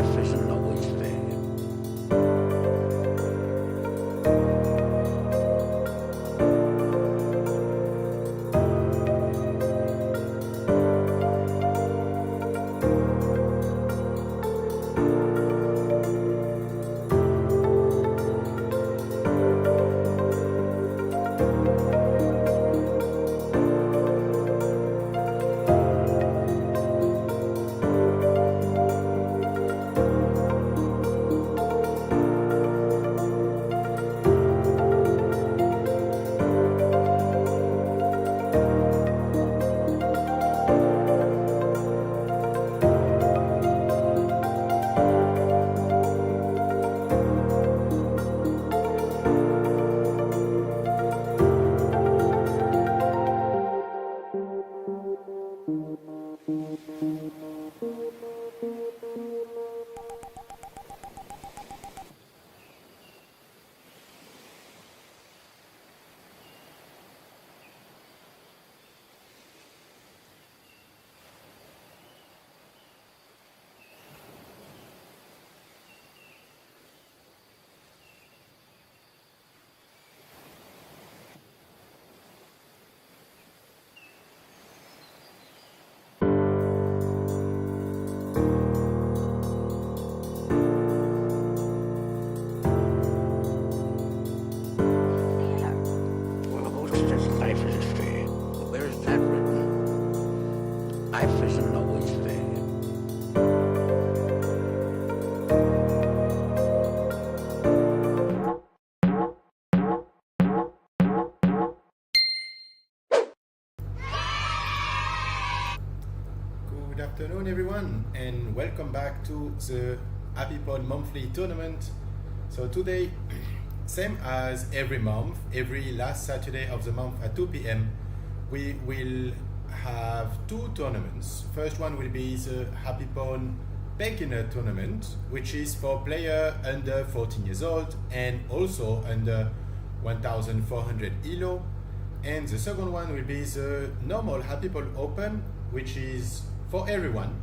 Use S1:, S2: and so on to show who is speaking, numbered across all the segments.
S1: life isn't always fair. Well, the host says life is fair. But where is that written? Life isn't always fair.
S2: Good afternoon, everyone, and welcome back to the HappyPod monthly tournament. So today, same as every month, every last Saturday of the month at 2 p.m., we will have two tournaments. First one will be the HappyPod beginner tournament, which is for players under 14 years old and also under 1,400 ELO. And the second one will be the normal HappyPod Open, which is for everyone.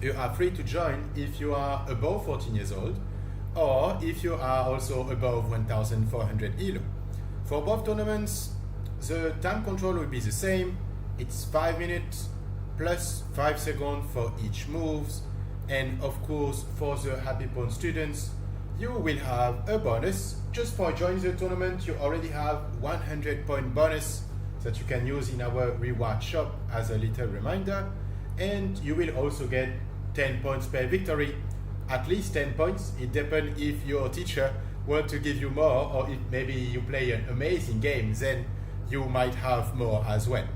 S2: You are free to join if you are above 14 years old or if you are also above 1,400 ELO. For both tournaments, the time control will be the same. It's 5 minutes plus 5 seconds for each moves. And of course, for the HappyPod students, you will have a bonus. Just for joining the tournament, you already have 100-point bonus that you can use in our reward shop as a little reminder. And you will also get 10 points per victory, at least 10 points. It depends if your teacher wants to give you more, or if maybe you play an amazing game, then you might have more as well.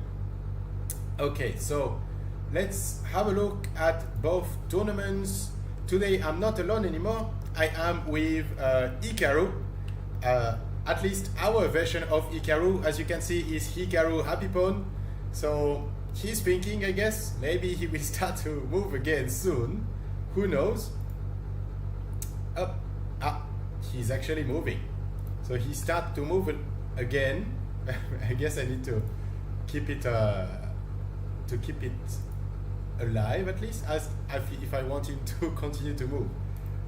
S2: Okay, so let's have a look at both tournaments. Today I'm not alone anymore. I am with Hikaru. At least our version of Hikaru, as you can see, is Hikaru HappyPod. So he's thinking, I guess, maybe he will start to move again soon. Who knows? He's actually moving. So he started to move again. I guess I need to keep it alive at least, as if I want him to continue to move.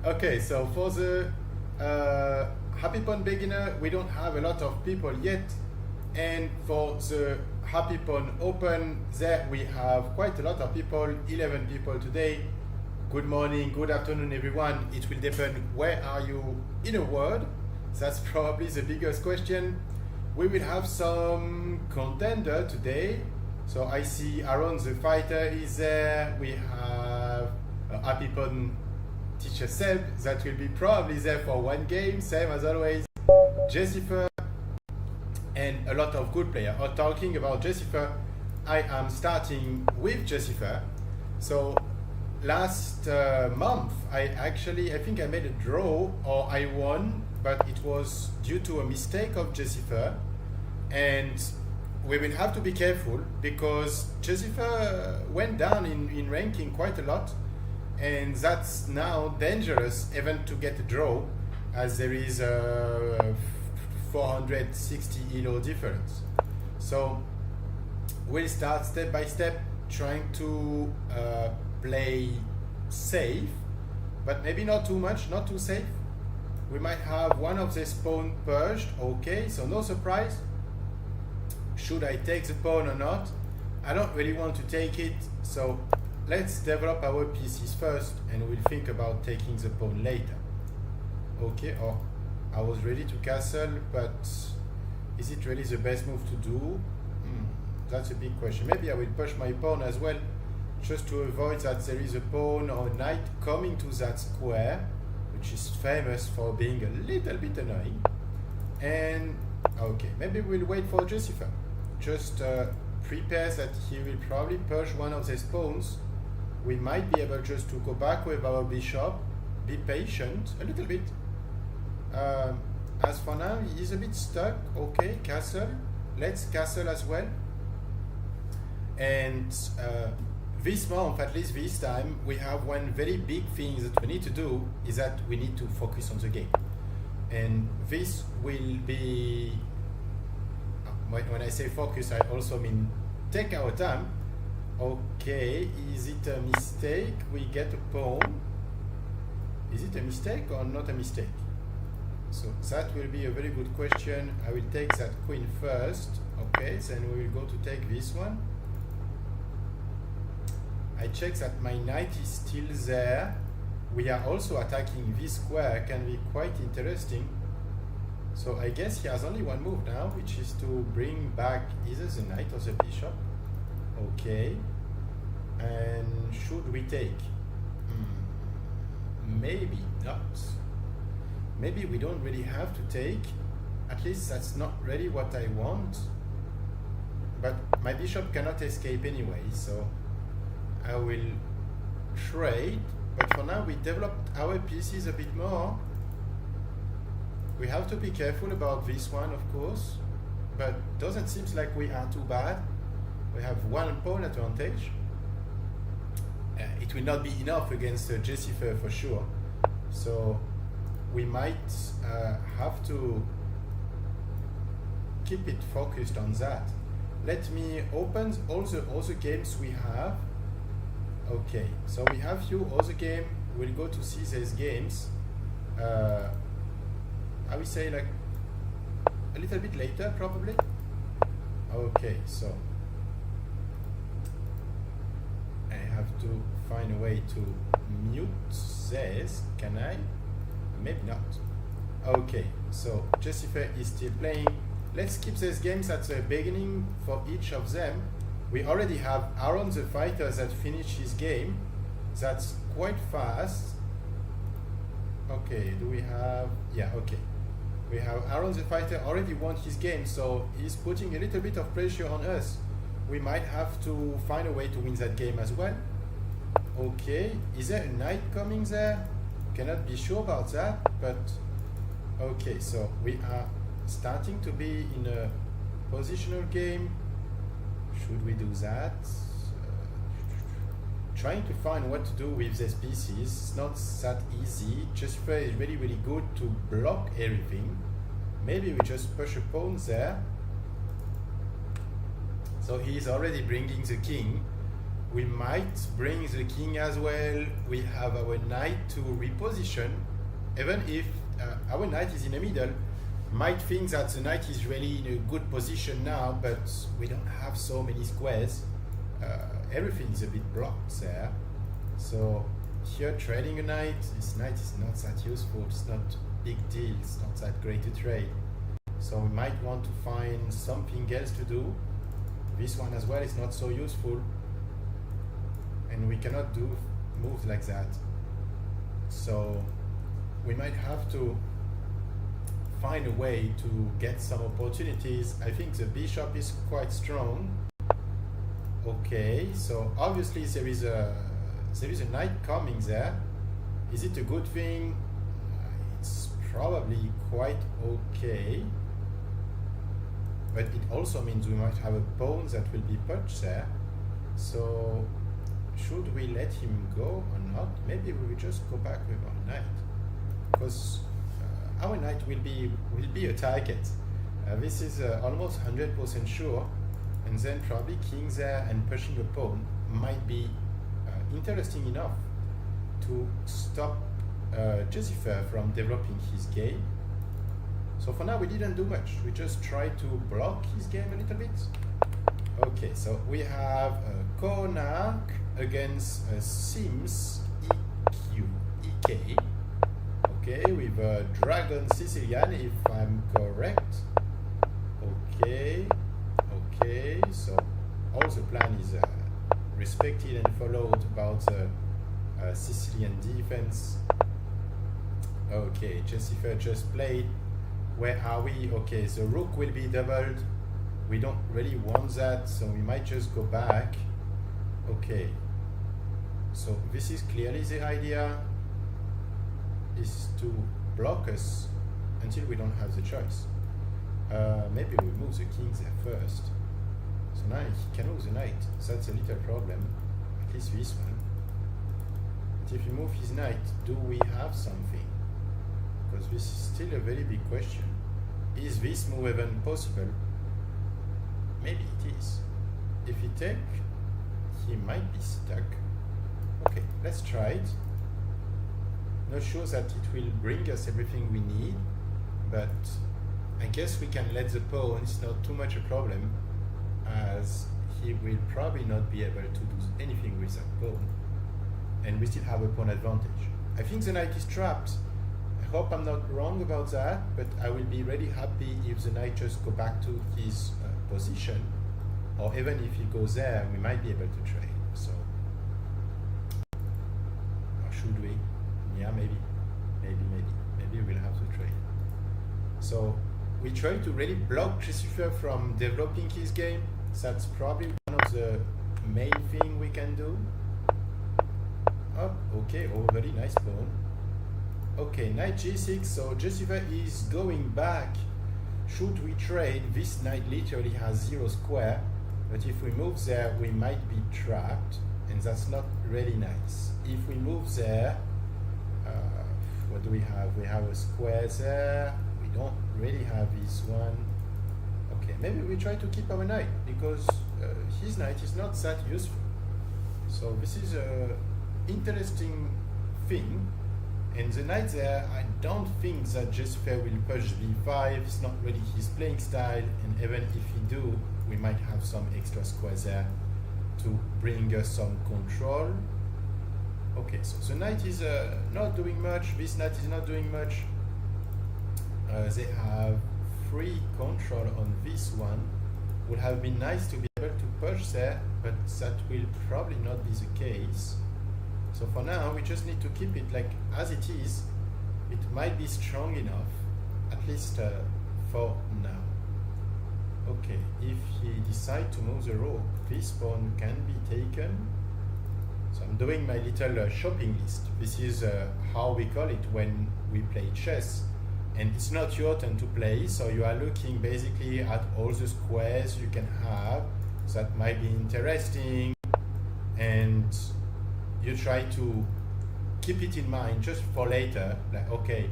S2: Okay, so for the HappyPod beginner, we don't have a lot of people yet, and for the HappyPod Open, there we have quite a lot of people, 11 people today. Good morning, good afternoon, everyone. It will depend where are you in the world. That's probably the biggest question. We will have some contender today. So I see Aaron the Fighter is there. We have HappyPod teacher Seb that will be probably there for one game, same as always. Jessifer and a lot of good players. Talking about Jessifer, I am starting with Jessifer. So last month I think I made a draw or I won, but it was due to a mistake of Jessifer, and we will have to be careful because Jessifer went down in ranking quite a lot, and that's now dangerous even to get a draw, as there is a 460 ELO difference. So we'll start step by step trying to play safe but maybe not too much, not too safe. We might have one of these pawn purged. Okay, so no surprise. Should I take the pawn or not? I don't really want to take it, so let's develop our pieces first and we'll think about taking the pawn later. Okay, I was ready to castle, but is it really the best move to do? That's a big question. Maybe I will push my pawn as well, just to avoid that there is a pawn or a knight coming to that square, which is famous for being a little bit annoying. And okay, maybe we'll wait for Josepha. Just prepare that he will probably push one of these pawns. We might be able just to go back with our bishop, be patient a little bit. As for now, he is a bit stuck. Okay, castle. Let's castle as well. And this month, at least this time, we have one very big thing that we need to do, is that we need to focus on the game. And this will be, when I say focus, I also mean take our time. Okay, is it a mistake? We get a pawn. Is it a mistake or not a mistake? So that will be a very good question. I will take that queen first. Okay, then we will go to take this one. I check that my knight is still there. We are also attacking this square, can be quite interesting. So I guess he has only one move now, which is to bring back either the knight or the bishop. Okay. And should we take? Maybe not. Maybe we don't really have to take. At least that's not really what I want. But my bishop cannot escape anyway, so I will trade. But for now we developed our pieces a bit more. We have to be careful about this one, of course, but doesn't seem like we are too bad. We have one pawn advantage. It will not be enough against Josepha for sure, so we might have to keep it focused on that. Let me open all the other games we have. Okay, so we have few other games. We'll go to see these games. I will say like a little bit later probably. Okay, so I have to find a way to mute this. Can I? Maybe not. Okay, so Josepha is still playing. Let's keep these games at the beginning for each of them. We already have Aaron the fighter that finished his game. That's quite fast. Okay, do we have... Yeah, okay. We have Aaron the fighter already won his game, so he's putting a little bit of pressure on us. We might have to find a way to win that game as well. Okay, is there a knight coming there? Cannot be sure about that, but... Okay, so we are starting to be in a positional game. Should we do that? Trying to find what to do with these pieces. It's not that easy. Josepha is really, really good to block everything. Maybe we just push a pawn there. So he is already bringing the king. We might bring the king as well. We have our knight to reposition. Even if our knight is in the middle, might think that the knight is really in a good position now, but we don't have so many squares. Everything is a bit blocked there. So here trading a knight, this knight is not that useful. It's not a big deal. It's not that great to trade. So we might want to find something else to do. This one as well is not so useful. And we cannot do moves like that. So we might have to find a way to get some opportunities. I think the bishop is quite strong. Okay, so obviously there is a knight coming there. Is it a good thing? It's probably quite okay, but it also means we might have a pawn that will be punched there. So should we let him go or not? Maybe we will just go back with our knight, because our knight will be a target. This is almost 100% sure, and then probably king there and pushing a pawn might be interesting enough to stop Jussifer from developing his game. So for now we didn't do much, we just tried to block his game a little bit. Okay, so we have Konark against Sims EK. Okay, with Dragon Sicilian, if I'm correct. Okay, so all the plan is respected and followed about Sicilian defense. Okay, Jussifer just played. Where are we? Okay, the rook will be doubled. We don't really want that, so we might just go back. Okay, so this is clearly the idea, is to block us until we don't have the choice. Maybe we move the king there first. So now he can move the knight. That's a little problem, at least this one. But if we move his knight, do we have something? Because this is still a very big question. Is this move even possible? Maybe it is. If he take, he might be stuck. Okay, let's try it. Not sure that it will bring us everything we need, but I guess we can let the pawn. It's not too much a problem, as he will probably not be able to do anything with that pawn, and we still have a pawn advantage. I think the knight is trapped. I hope I'm not wrong about that, but I will be really happy if the knight just go back to his position, or even if he goes there, we might be able to trade. So, or should we? Yeah, maybe we'll have to trade. So we try to really block Jussifer from developing his game. That's probably one of the main thing we can do. Oh, okay, oh, very nice pawn. Okay, knight g6, so Jussifer is going back. Should we trade? This knight literally has 0 square, but if we move there, we might be trapped, and that's not really nice. If we move there, what do we have? We have a square there. We don't really have this one. Okay, maybe we try to keep our knight, because his knight is not that useful. So this is a interesting thing. And the knight there, I don't think that Jussifer will push b5. It's not really his playing style, and even if he do, we might have some extra squares there to bring us some control. Okay, so the knight is not doing much. This knight is not doing much. They have free control on this one. Would have been nice to be able to push there, but that will probably not be the case. So for now, we just need to keep it like as it is. It might be strong enough, at least for now. Okay, if he decides to move the rook, this pawn can be taken. So I'm doing my little shopping list. This is how we call it when we play chess. And it's not your turn to play, so you are looking basically at all the squares you can have. So that might be interesting, and you try to keep it in mind just for later, like, okay,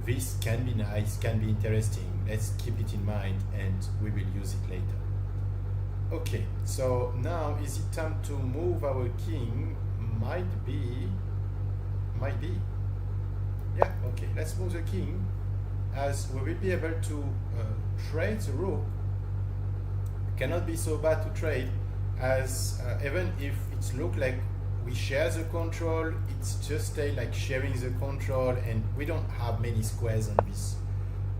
S2: this can be nice, can be interesting, let's keep it in mind and we will use it later. Okay, so now is it time to move our king? Might be. Yeah, okay, let's move the king, as we will be able to trade the rook. Cannot be so bad to trade, as even if it looks like we share the control, it's just like sharing the control, and we don't have many squares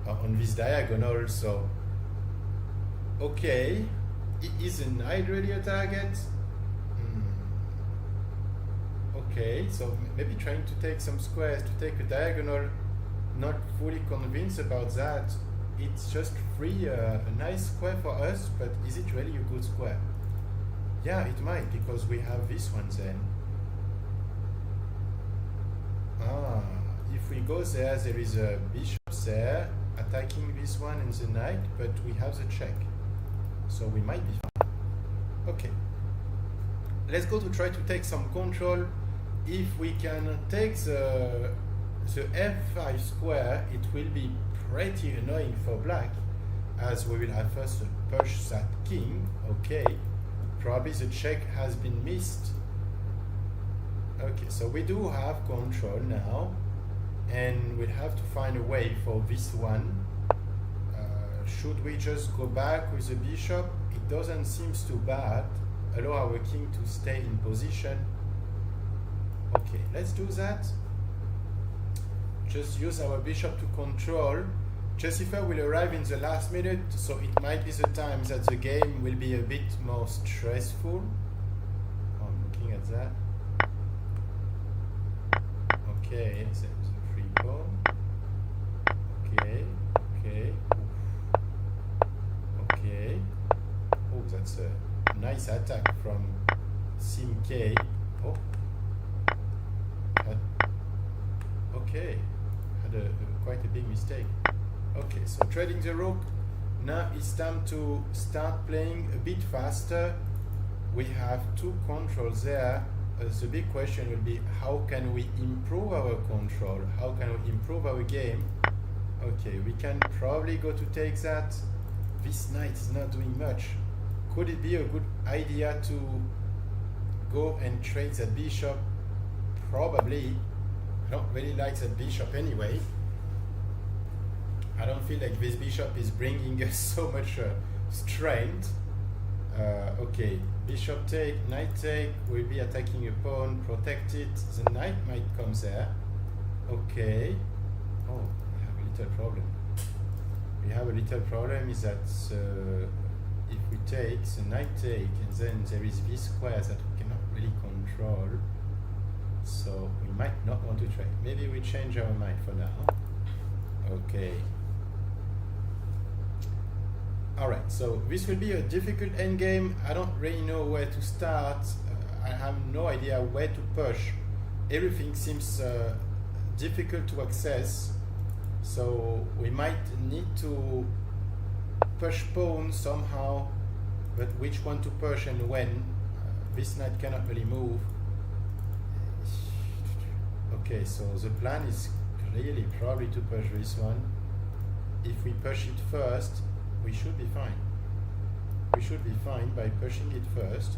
S2: on this diagonal. So okay, is the knight really a target? Okay, so maybe trying to take some squares to take a diagonal. Not fully convinced about that. It's just free a nice square for us, but is it really a good square? Yeah, it might, because we have this one then. If we go there, there is a bishop there attacking this one and the knight, but we have the check, so we might be fine. Okay, let's go to try to take some control. If we can take the f5 square, it will be pretty annoying for black, as we will have first to push that king. Okay, probably the check has been missed. Okay, so we do have control now. and we'll have to find a way for this one. Should we just go back with the bishop? It doesn't seem too bad. Allow our king to stay in position. Okay, let's do that. Just use our bishop to control. Jussifer will arrive in the last minute, so it might be the time that the game will be a bit more stressful. Oh, I'm looking at that. Okay, there's a free pawn. Okay, okay. Okay. Oh, that's a nice attack from Sim K. Oh. Okay. Had quite a big mistake. Okay, so trading the rook. Now it's time to start playing a bit faster. We have two controls there. The big question will be, how can we improve our control? How can we improve our game? Okay, we can probably go to take that. This knight is not doing much. Could it be a good idea to go and trade that bishop? Probably. I don't really like that bishop anyway. I don't feel like this bishop is bringing us so much strength. Okay, bishop take, knight take, we'll be attacking a pawn, protect it, the knight might come there. Okay. Oh, we have a little problem. We have a little problem is that if we take, the knight take, and then there is this square that we cannot really control. So we might not want to trade. Maybe we change our mind for now. Okay. Alright, so this will be a difficult endgame. I don't really know where to start. I have no idea where to push. Everything seems difficult to access. So we might need to push pawn somehow, but which one to push and when? This knight cannot really move. Okay, so the plan is really probably to push this one. If we push it first, we should be fine. We should be fine by pushing it first.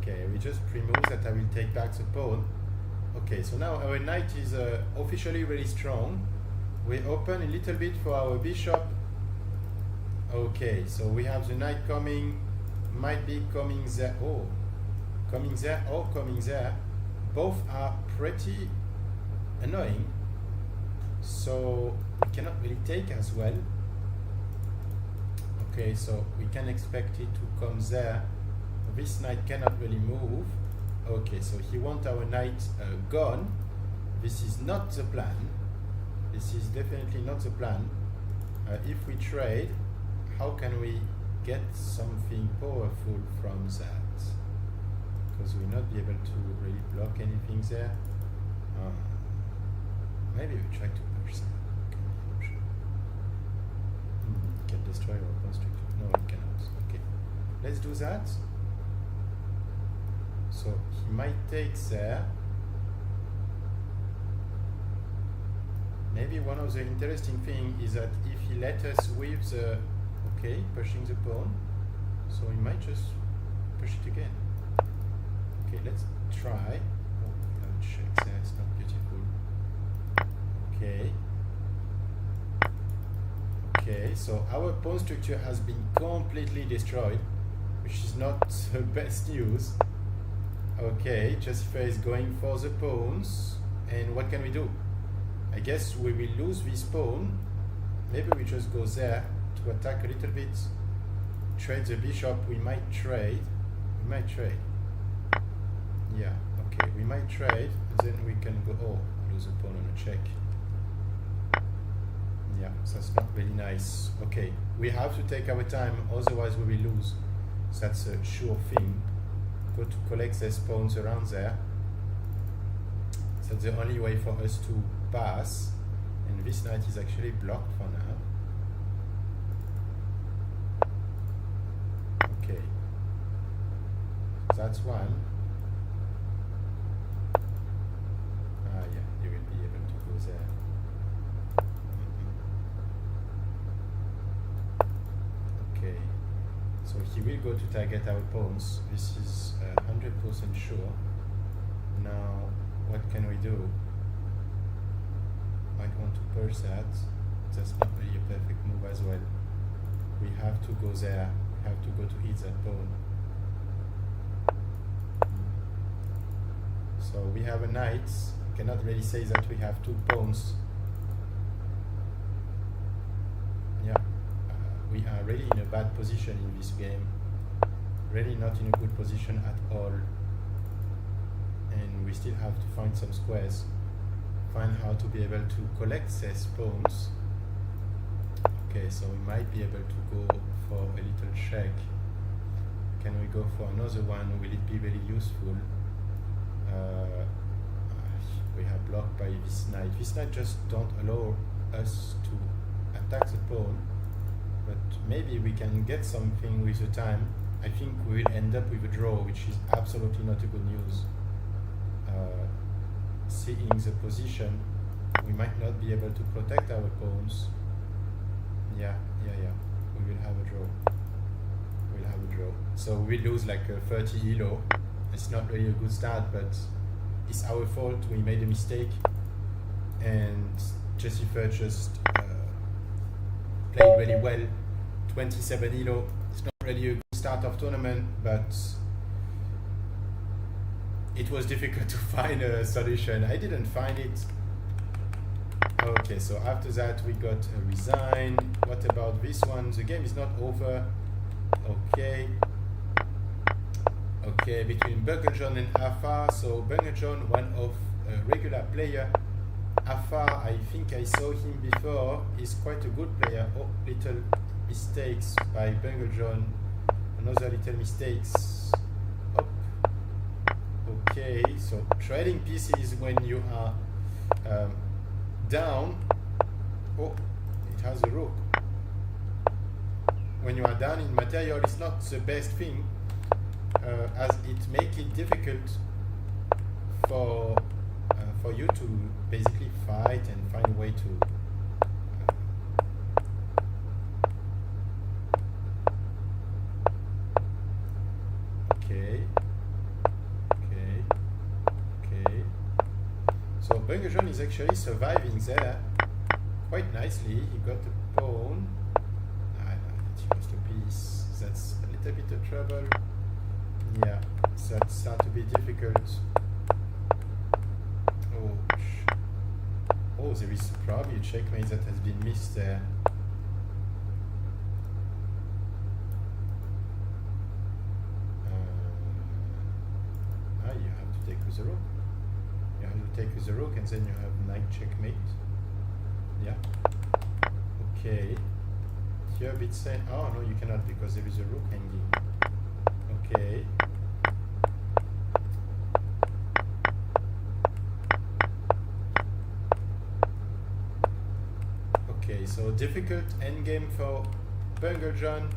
S2: Okay, we just pre-move that I will take back the pawn. Okay, so now our knight is officially really strong. We open a little bit for our bishop. Okay, so we have the knight coming, might be coming there. Oh, coming there or coming there. Both are pretty annoying. So we cannot really take as well. Okay, so we can expect it to come there. This knight cannot really move. Okay, so he wants our knight gone. This is not the plan. This is definitely not the plan. If we trade, how can we get something powerful from that? Because we will not be able to really block anything there. Maybe we try to push that. Can destroy our constructor. No, it cannot. Okay, let's do that. So he might take there. Maybe one of the interesting things is that if he let us with the, okay, pushing the pawn, so he might just push it again. Okay, let's try. Oh, without check there, it's not beautiful. Okay. Okay, so our pawn structure has been completely destroyed, which is not the best news. Okay, Jussifer is going for the pawns, and what can we do? I guess we will lose this pawn. Maybe we just go there to attack a little bit, trade the bishop. We might trade. We might trade. Yeah, okay, we might trade, and then we can go, oh, lose a pawn on a check. Yeah, so that's not really nice. Okay, we have to take our time, otherwise we will lose. So that's a sure thing. Go to collect these pawns around there. That's the only way for us to pass. And this knight is actually blocked for now. Okay. That's one. Ah, yeah, you will be able to go there. Okay. So he will go to target our pawns. This is 100% sure. now what can we do? I want to push that. That's not really a perfect move as well. We have to go there. We have to go to hit that pawn. So we have a knight. Cannot really say that we have two pawns. Yeah, we are really in a bad position in this game. Really not in a good position at all. And we still have to find some squares. Find how to be able to collect these pawns. Okay, so we might be able to go for a little check. Can we go for another one? Will it be very useful? We have blocked by this knight. This knight just don't allow us to attack the pawn, but maybe we can get something with the time. I think we will end up with a draw, which is absolutely not a good news. Seeing the position, we might not be able to protect our pawns. Yeah. We will have a draw. We'll have a draw. So we lose like a 30 elo. It's not really a good start, but it's our fault. We made a mistake, and Jessifer just played really well. 27 elo. It's not really a good start of tournament, but it was difficult to find a solution. I didn't find it. Okay, so after that we got a resign. What about this one? The game is not over. Okay, between Bungerjohn and Afar. So Bungerjohn, one of a regular player. Afar, I think I saw him before. He's quite a good player. Oh, little mistakes by Bungerjohn. Another little mistakes. Oh. Okay, so trading pieces when you are down. Oh, it has a rook. When you are down in material, it's not the best thing, as it makes it difficult for you to basically fight and find a way to okay. So Bungerjohn is actually surviving there quite nicely. He got a pawn. He lost a piece. That's a little bit of trouble. Yeah, that starts to be difficult. Oh, there is probably a checkmate that has been missed there. You have to take with the rook. You have to take with the rook, and then you have knight checkmate. Yeah. Okay. Here a bit saying, oh no, you cannot because there is a rook hanging. Okay. Okay, so difficult endgame for Bungerjohn.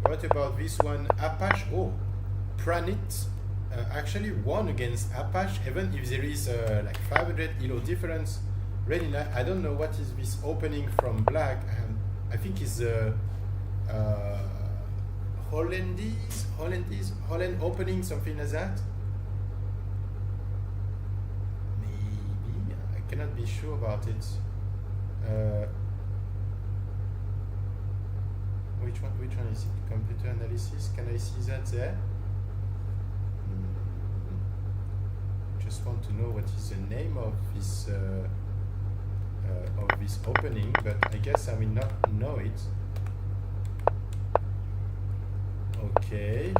S2: What about this one? Apache. Oh, Pranit actually won against Apache, even if there is like 500 elo difference. Really nice. I don't know what is this opening from black. I think it's Holland opening, something like that. Maybe, I cannot be sure about it. Which one is it? Computer analysis. Can I see that there? Just want to know what is the name of this opening, but I guess I will not know it. Okay.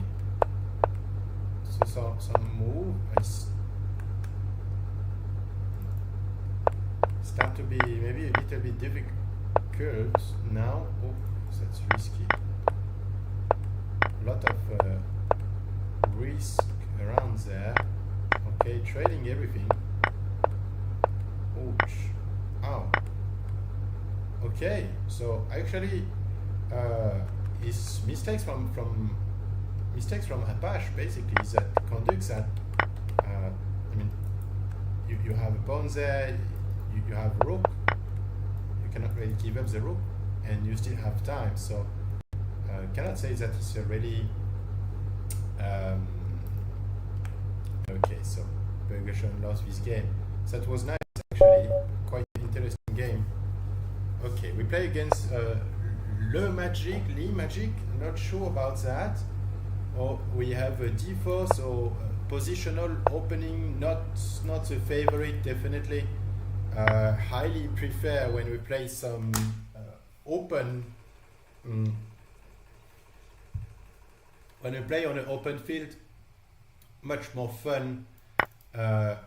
S2: So some move. I start to be maybe a little bit difficult now. Oh, that's risky. A lot of risk around there. Okay, trading everything. Ouch. Ow. Okay, so actually his mistakes from Apache basically is that conducts that I mean you have a pawn there, you have a rook, you cannot really give up the rook, and you still have time, so cannot say that it's a really okay, so Bergerson lost this game. So that was nice, actually. Quite an interesting game. Okay, we play against Le Magic, not sure about that. Or we have a d4, so positional opening, not a favorite, definitely. Highly prefer when we play some open. When we play on an open field, much more fun,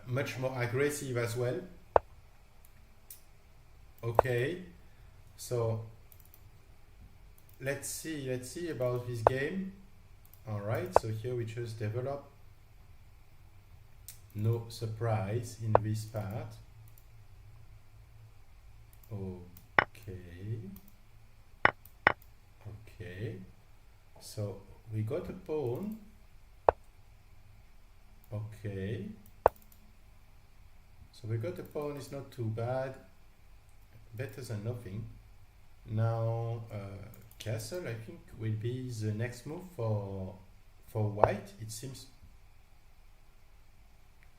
S2: much more aggressive as well. Okay, so let's see about this game. All right, so here we just develop. No surprise in this part. Okay, so we got a pawn. Okay, so we got a pawn, it's not too bad, better than nothing. Now castle, I think, will be the next move for white, it seems.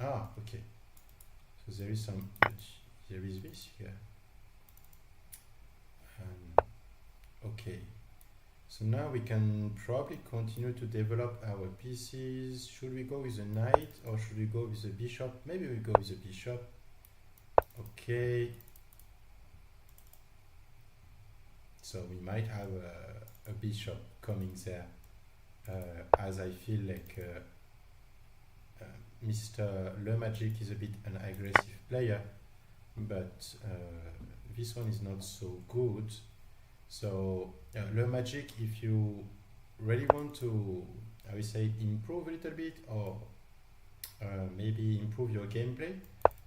S2: Okay, so there is this here. Okay, so now we can probably continue to develop our pieces. Should we go with a knight or should we go with a bishop? Maybe we go with a bishop. Okay, so we might have a bishop coming there, as I feel like Mr. Le Magic is a bit an aggressive player, but this one is not so good. So Le Magic, if you really want to, I would say, improve a little bit, or maybe improve your gameplay,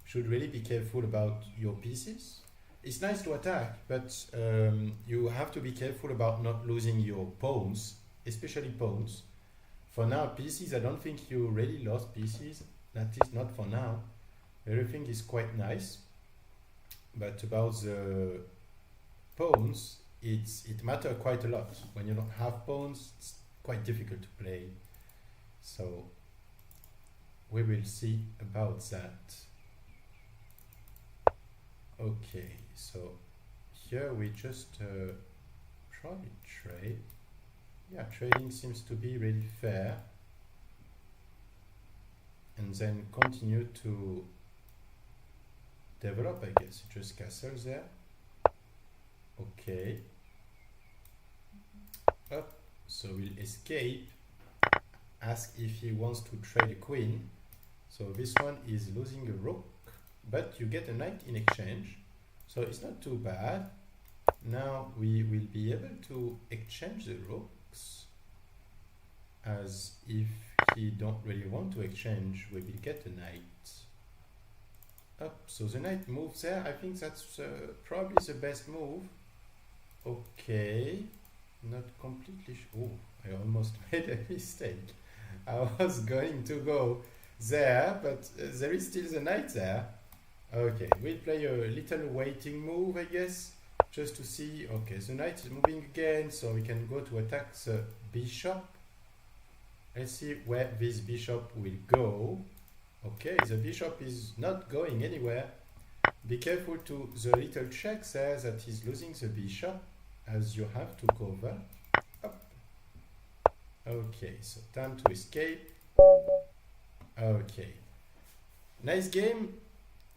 S2: should really be careful about your pieces. It's nice to attack, but you have to be careful about not losing your pawns, especially pawns. For now, pieces, I don't think you really lost pieces, at least not for now. Everything is quite nice, but about the pawns, it matters quite a lot. When you don't have pawns, it's quite difficult to play. So we will see about that. Okay, so here we just probably trade. Yeah, trading seems to be really fair. And then continue to develop, I guess. Just castles there. Okay. Up. So we'll escape. Ask if he wants to trade a queen. So this one is losing a rook, but you get a knight in exchange. So it's not too bad. Now we will be able to exchange the rooks, as if he don't really want to exchange, we will get a knight. Up, so the knight moves there. I think that's probably the best move. Okay, not completely sure. Oh, I almost made a mistake. I was going to go there, but there is still the knight there. Okay, we'll play a little waiting move, I guess, just to see. Okay, the knight is moving again, so we can go to attack the bishop. Let's see where this bishop will go. Okay, the bishop is not going anywhere. Be careful to the little check there that he's losing the bishop, as you have to cover. Up. Okay, so time to escape. Okay, nice game.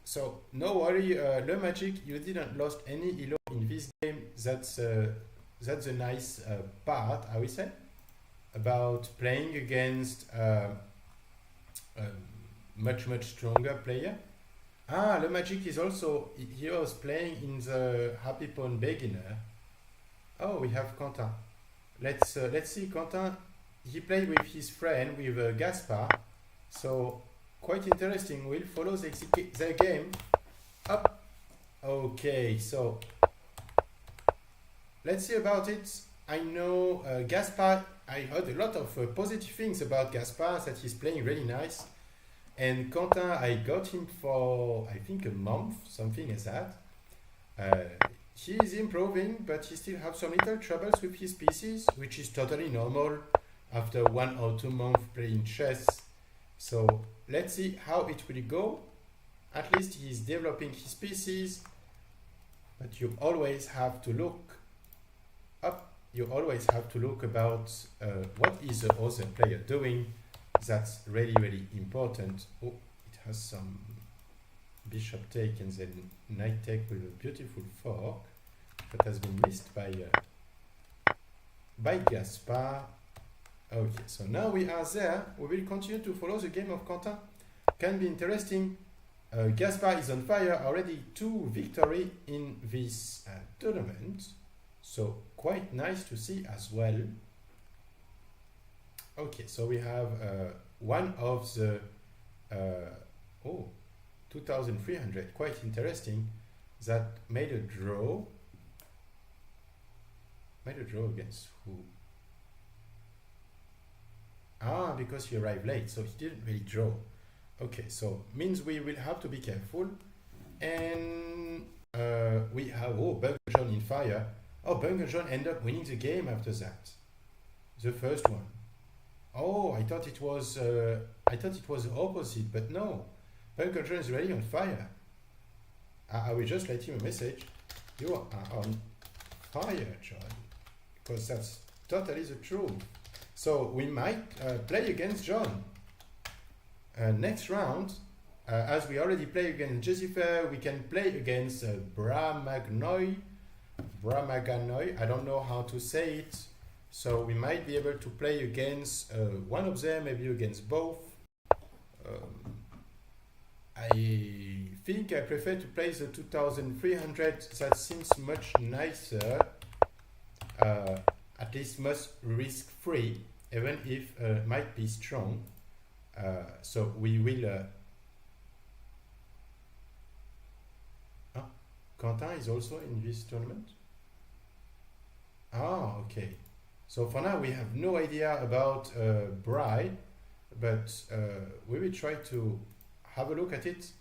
S2: So no worry, Le Magic, you didn't lost any elo in this game. That's a nice part, I would say, about playing against much stronger player. Le Magic is also, he was playing in the Happy Pawn Beginner. Oh, we have Quentin. Let's see Quentin. He played with his friend, with Gaspar. So quite interesting. We'll follow the game. Up. Okay, so let's see about it. I know Gaspar, I heard a lot of positive things about Gaspar, that he's playing really nice. And Quentin, I got him for, I think, a month, something like that. He is improving, but he still has some little troubles with his pieces, which is totally normal after 1 or 2 months playing chess. So let's see how it will go. At least he's developing his pieces, but you always have to look up. You always have to look about what is the other player doing. That's really, really important. Oh, it has some bishop take and then knight take with a beautiful fork that has been missed by Gaspard. Okay, so now we are there. We will continue to follow the game of Quentin. Can be interesting. Gaspard is on fire, already 2 victories in this tournament. So quite nice to see as well. Okay, so we have one of the 2,300, quite interesting, that made a draw. Made a draw against who? Ah, because he arrived late, so he didn't really draw. Okay, so means we will have to be careful. And we have, Bunker John in fire. Oh, Bunker John ended up winning the game after that. The first one. Oh, I thought it was the opposite, but no. Bunker John is really on fire. I will just let him a message. You are on fire, John. Because that's totally the truth. So we might play against John. Next round, as we already play against Jessifer, we can play against Bramagnoy. I don't know how to say it. So we might be able to play against one of them, maybe against both. I think I prefer to play the 2,300. That seems much nicer. At least much risk-free, even if might be strong. So we will. Quentin is also in this tournament. Ah, okay. So for now we have no idea about Bry, but we will try to have a look at it.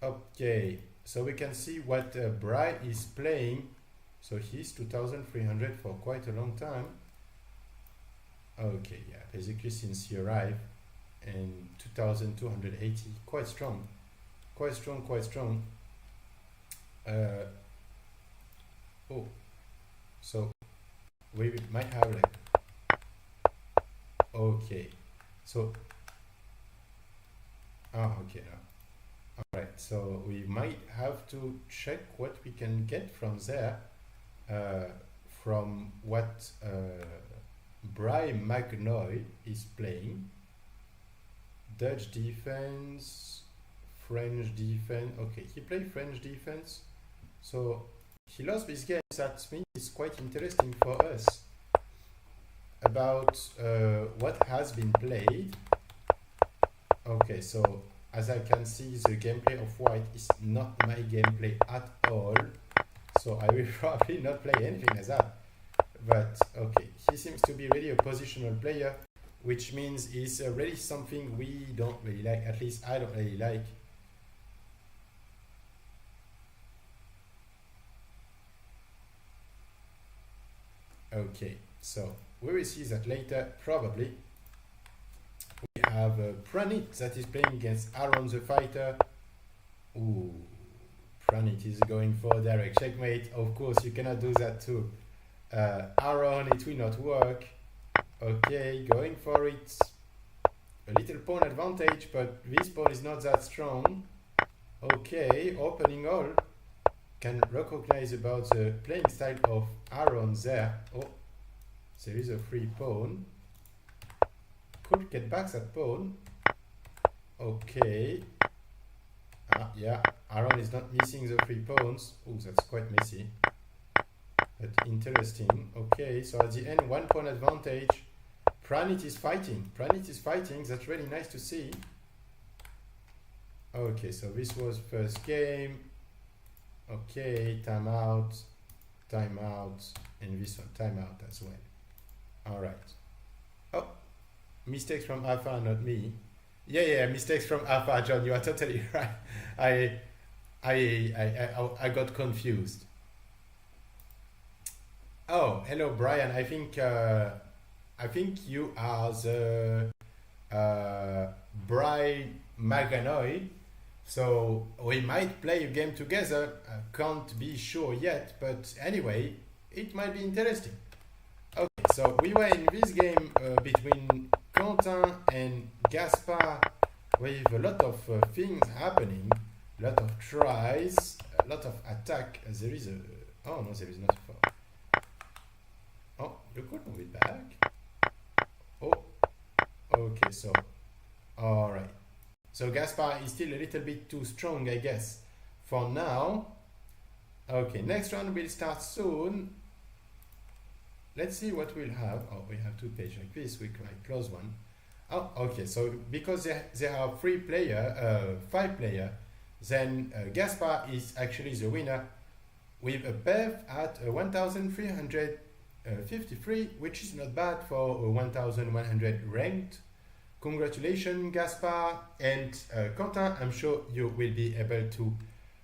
S2: Okay, so we can see what Bry is playing. So he's 2,300 for quite a long time. Okay, yeah, basically since he arrived in 2,280, quite strong. So we might have like, okay, so, okay, now, all right, so we might have to check what we can get from there, from what Bry Magnoy is playing. Dutch defense, French defense. Okay, he played French defense, so he lost this game. That means it's quite interesting for us about what has been played. Okay, so as I can see, the gameplay of White is not my gameplay at all, so I will probably not play anything as that. But okay, he seems to be really a positional player, which means he's really something we don't really like, at least I don't really like. Okay, so we will see that later, probably. We have Pranit that is playing against Aaron the Fighter. Ooh, Pranit is going for direct checkmate. Of course, you cannot do that to Aaron, it will not work. Okay, going for it. A little pawn advantage, but this pawn is not that strong. Okay, opening all. Can recognize about the playing style of Aaron there. Oh, there is a free pawn. Could get back that pawn. Okay. Yeah, Aaron is not missing the free pawns. Oh, that's quite messy. But interesting. Okay, so at the end, 1 pawn advantage. Pranit is fighting. That's really nice to see. Okay, so this was first game. Okay, timeout, and this one, timeout as well. All right. Oh, mistakes from Alpha, not me. Yeah, mistakes from Alpha, John. You are totally right. I got confused. Oh, hello, Brian. I think you are the Bry Maganoy. So we might play a game together. Can't be sure yet, but anyway, it might be interesting. Okay, so we were in this game between Quentin and Gaspard with a lot of things happening, a lot of tries, a lot of attack. There is a... Oh no, there is not a foul. Oh, you could move it back. Oh, okay, so... Alright. So Gaspard is still a little bit too strong, I guess, for now. Okay, next round will start soon. Let's see what we'll have. Oh, we have two pages like this. We might close one. Oh, okay. So because there are five player, then Gaspard is actually the winner with a PEV at 1,353, which is not bad for 1,100 ranked. Congratulations, Gaspard and Quentin. I'm sure you will be able to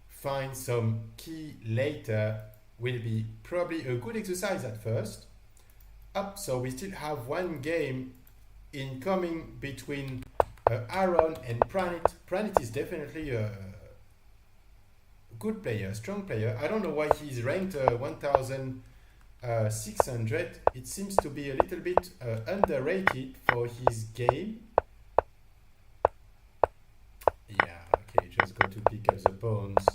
S2: find some key later. Will be probably a good exercise at first. Up, so we still have one game incoming between Aaron and Pranit. Pranit is definitely a good player, strong player. I don't know why he's ranked 1,600. It seems to be a little bit underrated for his game. Yeah, okay, just go to pick up the pawns.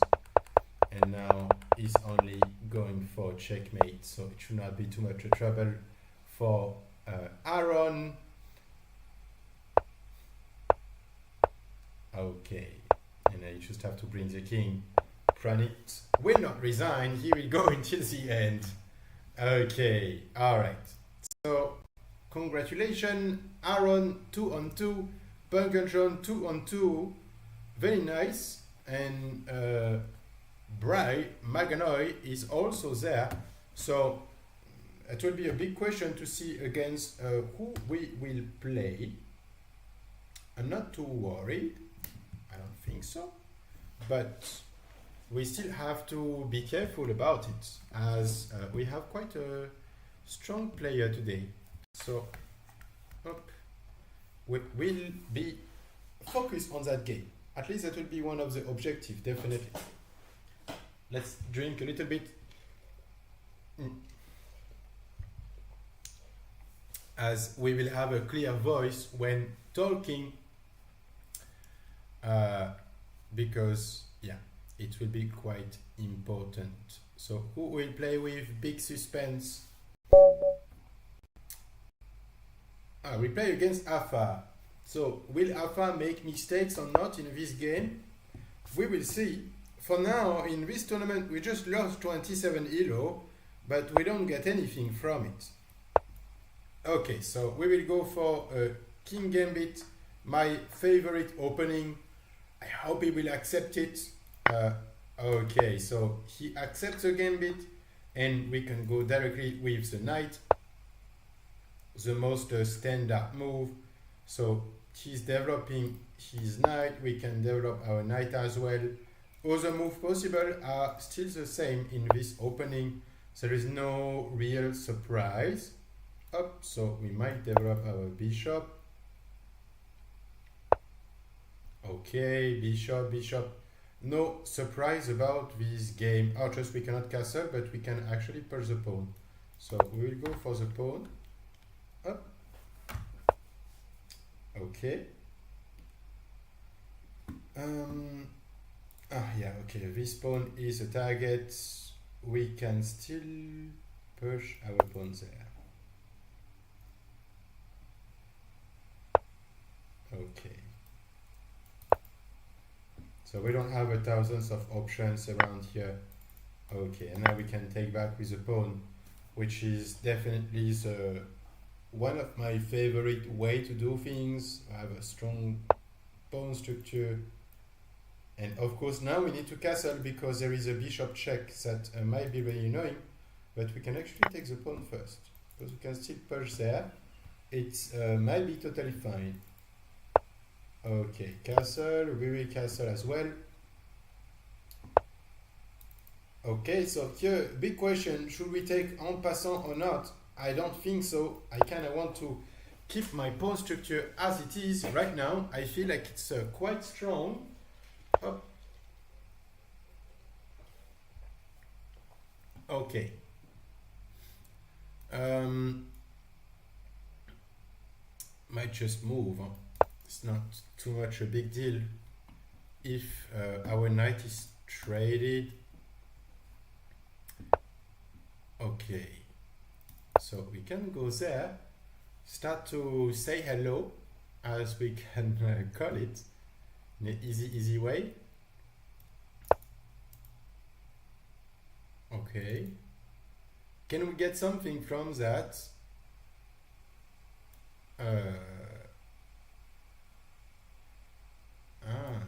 S2: And now he's only going for checkmate, so it should not be too much trouble for Aaron. Okay, and I just have to bring the king. Pranit will not resign, he will go until the end. Okay, alright. So, congratulations, Aaron 2-on-2, Punkentron 2-on-2, very nice. And Bry Maganoy is also there. So, it will be a big question to see against who we will play. I'm not too worried. I don't think so. But we still have to be careful about it, as we have quite a strong player today. So, we will be focused on that game. At least that will be one of the objectives, definitely. Let's drink a little bit. As we will have a clear voice when talking, because yeah, it will be quite important. So who will play with? Big suspense. We play against Afa. So will Afa make mistakes or not in this game? We will see. For now, in this tournament, we just lost 27 elo, but we don't get anything from it. Okay, so we will go for King Gambit, my favorite opening. I hope he will accept it. Okay, so he accepts the Gambit, and we can go directly with the Knight, the most standard move. So he's developing his Knight, we can develop our Knight as well. Other moves possible are still the same in this opening. There is no real surprise. Up, so we might develop our bishop. Okay, bishop. No surprise about this game. Oh, just we cannot castle, but we can actually push the pawn. So we will go for the pawn. Up. Okay. Yeah, okay, this pawn is a target. We can still push our pawn there. Okay. So we don't have thousands of options around here. Okay, and now we can take back with the pawn, which is definitely one of my favorite way to do things. I have a strong pawn structure. And of course now we need to castle because there is a bishop check that might be really annoying, but we can actually take the pawn first because we can still push there. It might be totally fine. Okay, castle, we will castle as well. Okay, so here, big question, should we take en passant or not? I don't think so. I kind of want to keep my pawn structure as it is right now. I feel like it's quite strong. Oh. Okay. Might just move. It's not too much a big deal if our knight is traded. Okay, so we can go there, start to say hello, as we can call it, in an easy way. Okay, can we get something from that?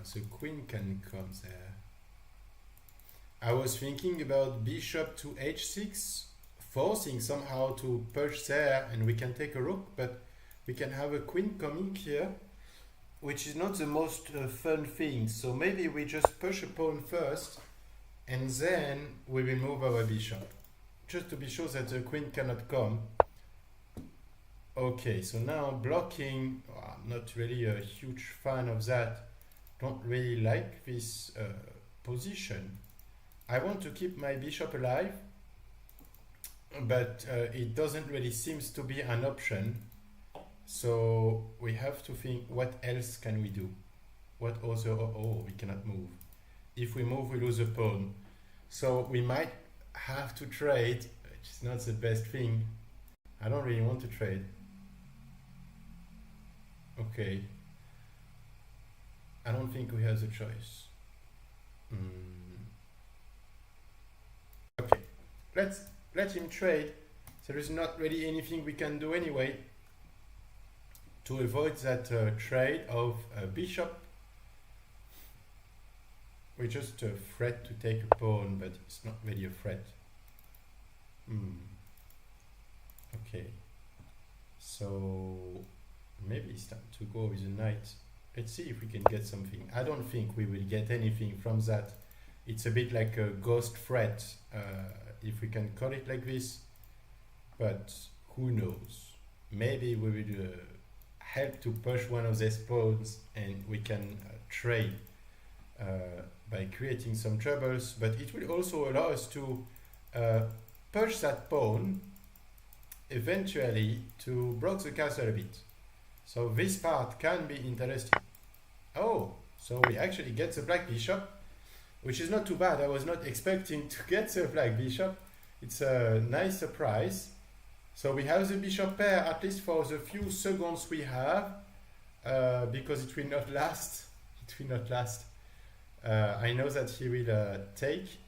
S2: So queen can come there. I was thinking about bishop to h6, forcing somehow to push there, and we can take a rook, but we can have a queen coming here, which is not the most fun thing. So maybe we just push a pawn first, and then we will move our bishop, just to be sure that the queen cannot come. Okay, so now blocking, I'm not really a huge fan of that. Don't really like this position. I want to keep my bishop alive, but it doesn't really seem to be an option. So we have to think, what else can we do? What other, oh, we cannot move. If we move, we lose a pawn. So we might have to trade, which is not the best thing. I don't really want to trade. Okay. I don't think we have the choice. Okay, let's let him trade. There is not really anything we can do anyway to avoid that trade of bishop. We just threat to take a pawn, but it's not really a threat. Okay, so maybe it's time to go with the knight. Let's see if we can get something. I don't think we will get anything from that. It's a bit like a ghost threat, if we can call it like this, but who knows? Maybe we will help to push one of these pawns, and we can trade by creating some troubles, but it will also allow us to push that pawn eventually to block the castle a bit. So this part can be interesting. Oh, so we actually get the black bishop, which is not too bad. I was not expecting to get the black bishop. It's a nice surprise. So we have the bishop pair, at least for the few seconds we have, because it will not last. It will not last. I know that he will take.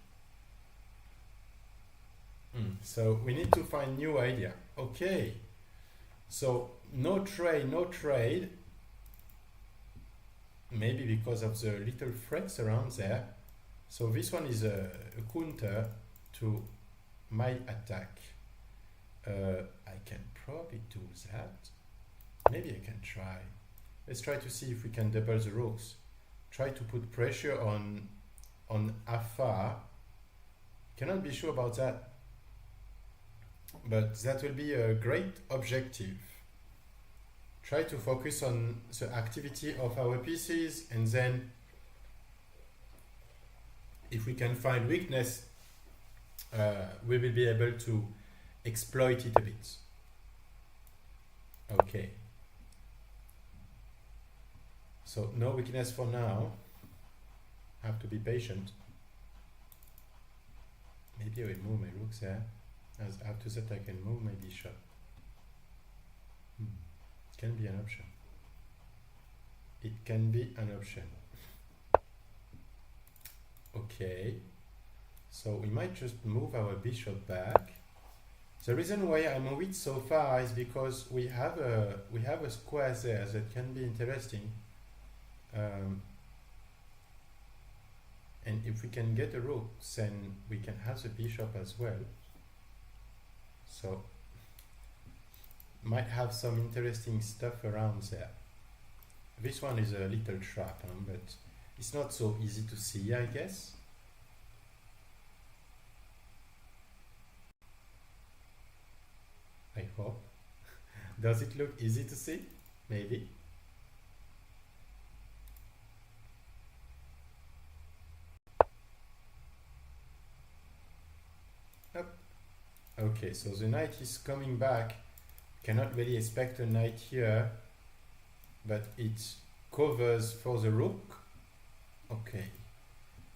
S2: So we need to find new idea. Okay. So no trade, no trade. Maybe because of the little threats around there. So this one is a counter to my attack. I can probably do that. Maybe I can try. Let's try to see if we can double the rooks. Try to put pressure on Afar. Cannot be sure about that. But that will be a great objective. Try to focus on the activity of our pieces, and then if we can find weakness, we will be able to exploit it a bit. Okay. So no weakness for now. Have to be patient. Maybe I will move my rooks there. As after that I can move my bishop. It can be an option. It can be an option. Okay. So we might just move our bishop back. The reason why I move it so far is because we have a square there that can be interesting. And if we can get a rook, then we can have the bishop as well. So might have some interesting stuff around there. This one is a little trap, but it's not so easy to see, I guess. I hope. Does it look easy to see? Maybe. Up. Okay, so the knight is coming back. Cannot really expect a knight here, but it covers for the rook. Okay,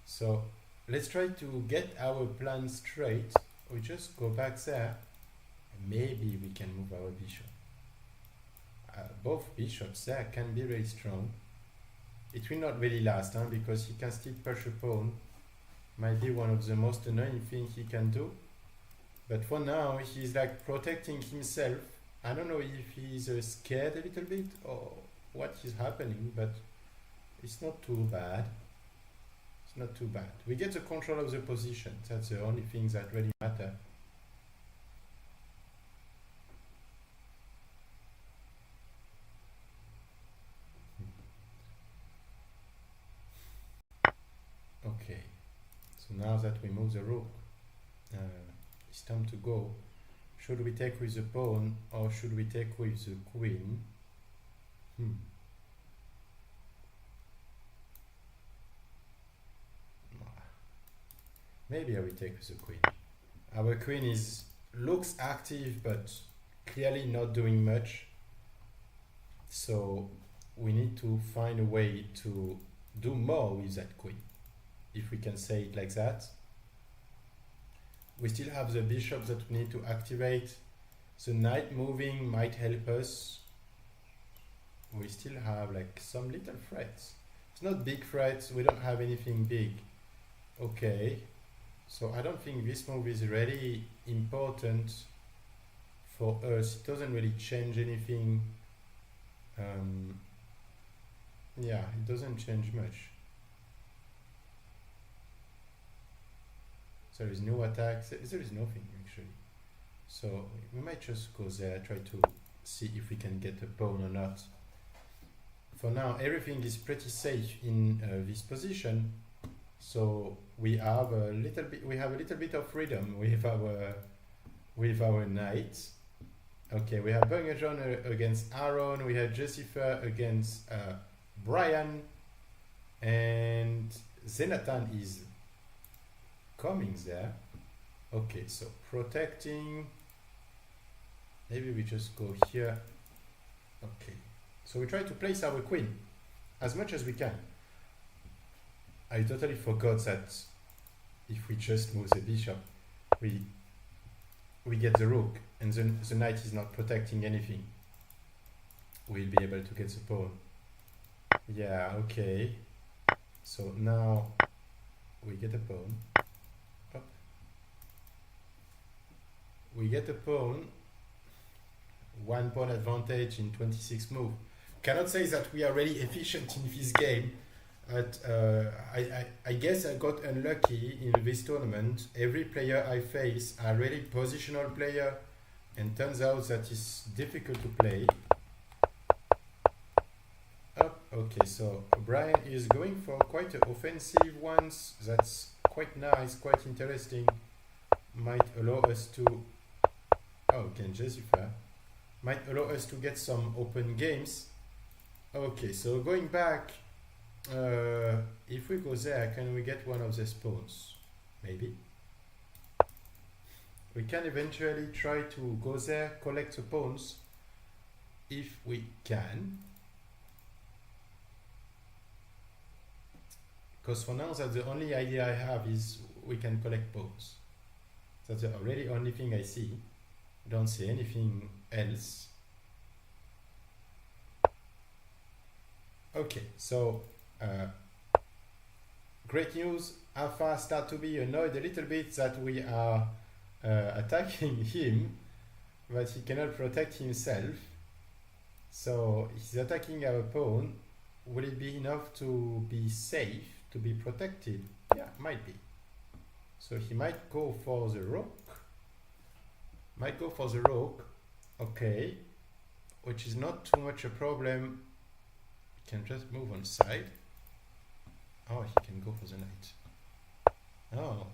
S2: so let's try to get our plan straight. We just go back there. Maybe we can move our bishop. Both bishops there can be very strong. It will not really last, because he can still push a pawn. Might be one of the most annoying things he can do. But for now, he's like protecting himself. I don't know if he's scared a little bit or what is happening, but it's not too bad. It's not too bad. We get the control of the position. That's the only thing that really matter. Okay, so now that we move the rook, it's time to go. Should we take with the pawn or should we take with the queen? Maybe I will take with the queen. Our queen looks active but clearly not doing much. So we need to find a way to do more with that queen, if we can say it like that. We still have the bishop that we need to activate. The knight moving might help us. We still have like some little threats. It's not big threats, we don't have anything big. Okay, so I don't think this move is really important for us. It doesn't really change anything. Yeah, it doesn't change much. There is no attack, there is nothing actually. So we might just go there, try to see if we can get a pawn or not. For now, everything is pretty safe in this position. So we have a little bit of freedom with our knight. Okay, we have Bang John against Aaron, we have Jessifer against Brian, and Zenatan is coming there. Okay, so protecting. Maybe we just go here. Okay, so we try to place our queen as much as we can. I totally forgot that if we just move the bishop, we get the rook, and the knight is not protecting anything. We'll be able to get the pawn. Yeah, okay. So now we get a pawn. Up. We get a pawn. 1 pawn advantage in 26 move. Cannot say that we are really efficient in this game. But I guess I got unlucky in this tournament. Every player I face are really positional player, and turns out that it's difficult to play. Okay, so Brian is going for quite offensive ones. That's quite nice, quite interesting. Might allow us to... Oh, Ken Jessifer. Might allow us to get some open games. Okay, so going back, if we go there, can we get one of the pawns? Maybe. We can eventually try to go there, collect the pawns, if we can. Because for now, that's the only idea I have is we can collect pawns. That's the already only thing I see. Don't see anything else. Okay, so great news. Alpha start to be annoyed a little bit that we are attacking him, but he cannot protect himself. So he's attacking our pawn. Will it be enough to be safe, to be protected? Yeah, might be. So he might go for the rook. Might go for the rook. Okay, which is not too much a problem. He can just move on side. Oh, he can go for the knight. Oh,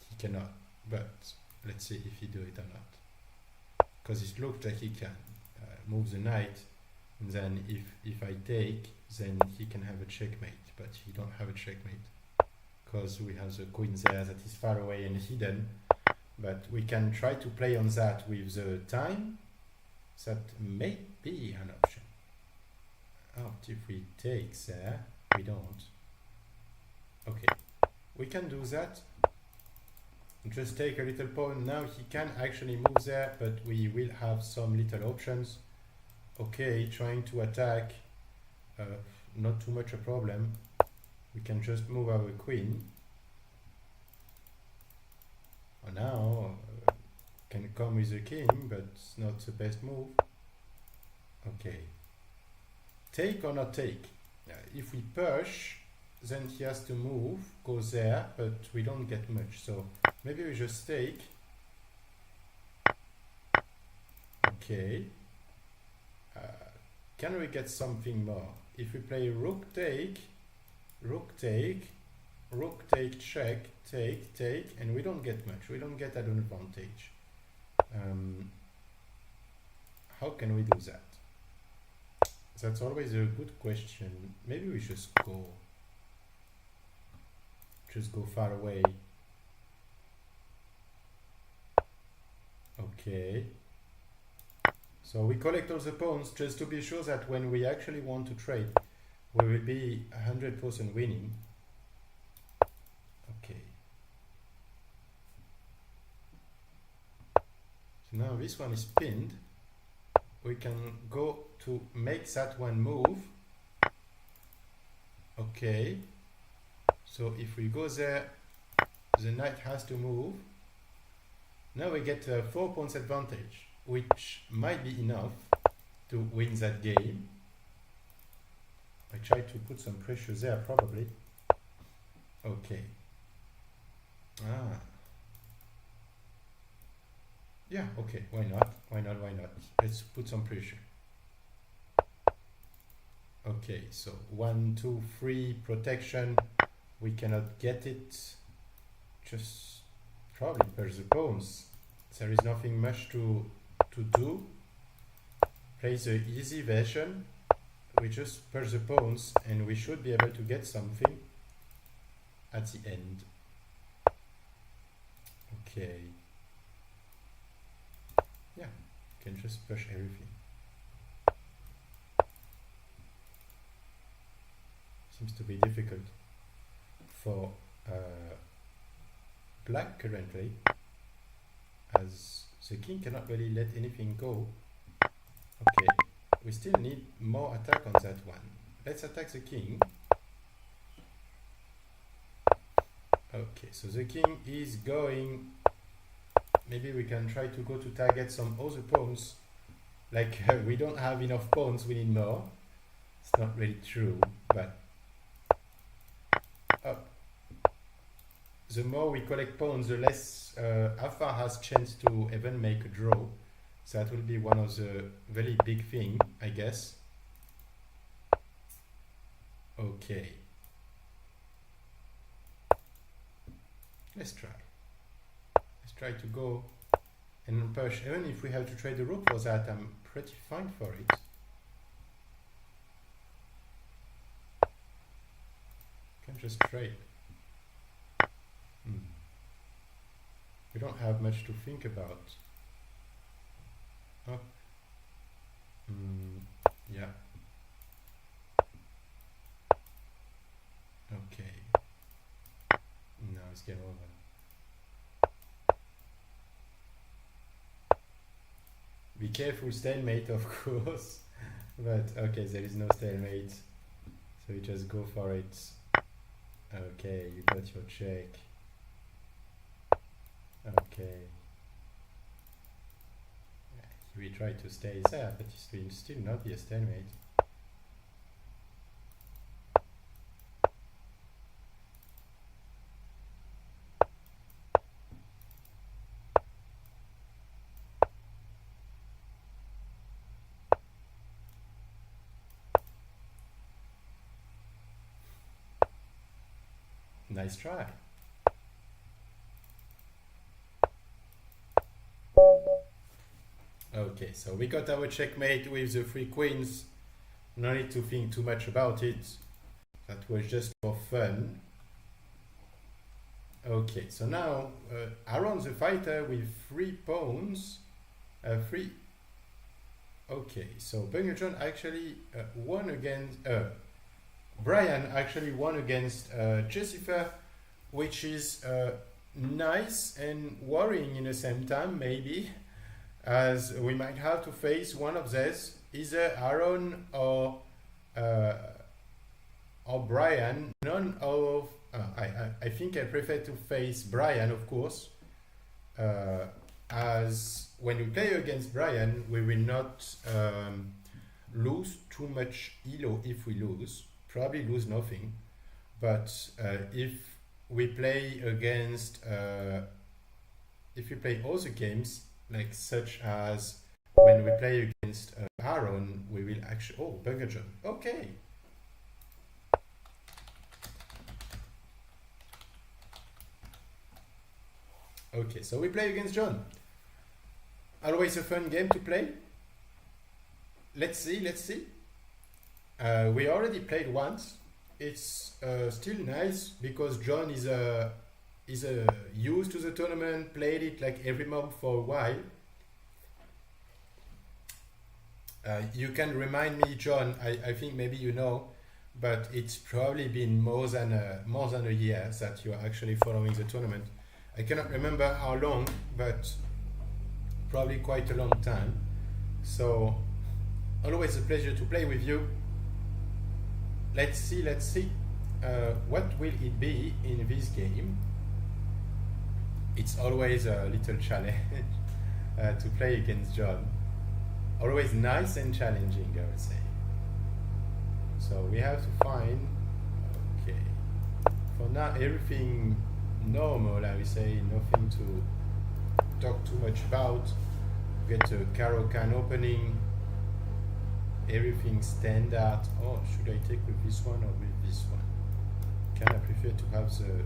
S2: he cannot, but Let's see if he do it or not. Because it looks like he can move the knight, and then if I take, then he can have a checkmate, but he don't have a checkmate because we have the queen there that is far away and hidden. But we can try to play on that with the time. That may be an option. Oh, if we take there, we don't. Okay, we can do that. Just take a little pawn. Now he can actually move there, but we will have some little options. Okay, trying to attack, not too much a problem. We can just move our queen. Now can come with the king, but it's not the best move. Okay, take or not take? If we push, then he has to move, go there, but we don't get much. So maybe we just take. Okay. Can we get something more? If we play rook take, check, take, and we don't get much. We don't get an advantage. How can we do that? That's always a good question. Maybe we just go far away. Okay. So we collect all the pawns just to be sure that when we actually want to trade, we will be 100% winning. Okay. So now this one is pinned. We can go to make that one move. Okay. So if we go there, the knight has to move. Now we get a 4 points advantage, which might be enough to win that game. I try to put some pressure there probably. Okay. Yeah, okay, why not? Why not? Let's put some pressure. Okay, so 1, 2, 3 protection. We cannot get it. Just probably push the pawns. There is nothing much to do. Play the easy version. We just push the pawns and we should be able to get something at the end. Okay. Yeah, you can just push everything. Seems to be difficult for black currently, as the king cannot really let anything go. Okay, we still need more attack on that one. Let's attack the king. Okay, so the king is going. Maybe we can try to go to target some other pawns. Like we don't have enough pawns, we need more. It's not really true, but the more we collect pawns, the less Afar has chance to even make a draw. So that will be one of the very big thing, I guess. Okay. Let's try. Let's try to go and push. Even if we have to trade the rook for that, I'm pretty fine for it. Can just trade. We don't have much to think about. Oh. Yeah. Okay. Now it's game over. Be careful, stalemate, of course. But okay, there is no stalemate. So you just go for it. Okay, you got your check. Okay. We try to stay there, but it will still not be a stalemate. Nice try. Okay, so we got our checkmate with the 3 queens. No need to think too much about it. That was just for fun. Okay, so now Aaron the fighter with 3 pawns. 3. Okay, so Bunga John actually won against. Brian actually won against Jessica, which is nice and worrying in the same time, maybe, as we might have to face one of these, either Aaron or Brian. None of I think I prefer to face Brian, of course, as when we play against Brian, we will not lose too much elo. If we lose, probably lose nothing, but if we play against if we play other games, like such as when we play against Aaron, we will actually... Oh, Bunga John. Okay. Okay, so we play against John. Always a fun game to play. Let's see. We already played once. It's still nice because John is used to the tournament, played it like every month for a while. You can remind me, John, I think maybe you know, but it's probably been more than a year that you are actually following the tournament. I cannot remember how long, but probably quite a long time. So always a pleasure to play with you. Let's see what will it be in this game. It's always a little challenge to play against John. Always nice and challenging, I would say. So we have to find... Okay. For now, everything normal, I would say. Nothing to talk too much about. Get a Caro-Kann opening. Everything standard. Oh, should I take with this one or with this one? Kind of prefer to have the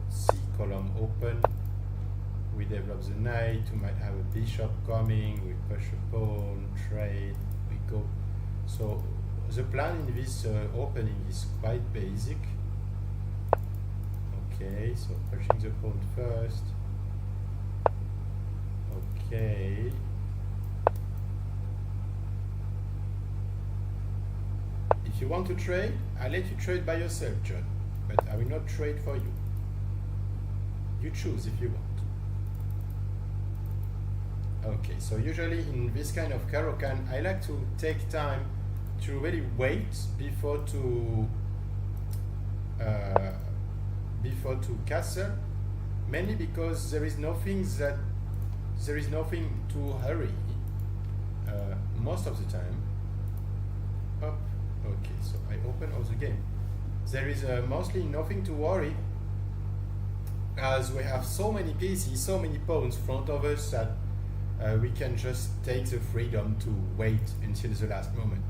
S2: C column open. We develop the knight, we might have a bishop coming, we push a pawn, trade, we go. So the plan in this opening is quite basic. Okay, so pushing the pawn first. Okay. If you want to trade, I'll let you trade by yourself, John, but I will not trade for you. You choose if you want. Okay, so usually in this kind of Caro-Kann, I like to take time to really wait before to castle, mainly because there is nothing to hurry most of the time. Oh, okay, so I open all the game. There is mostly nothing to worry, as we have so many pieces, so many pawns in front of us that we can just take the freedom to wait until the last moment.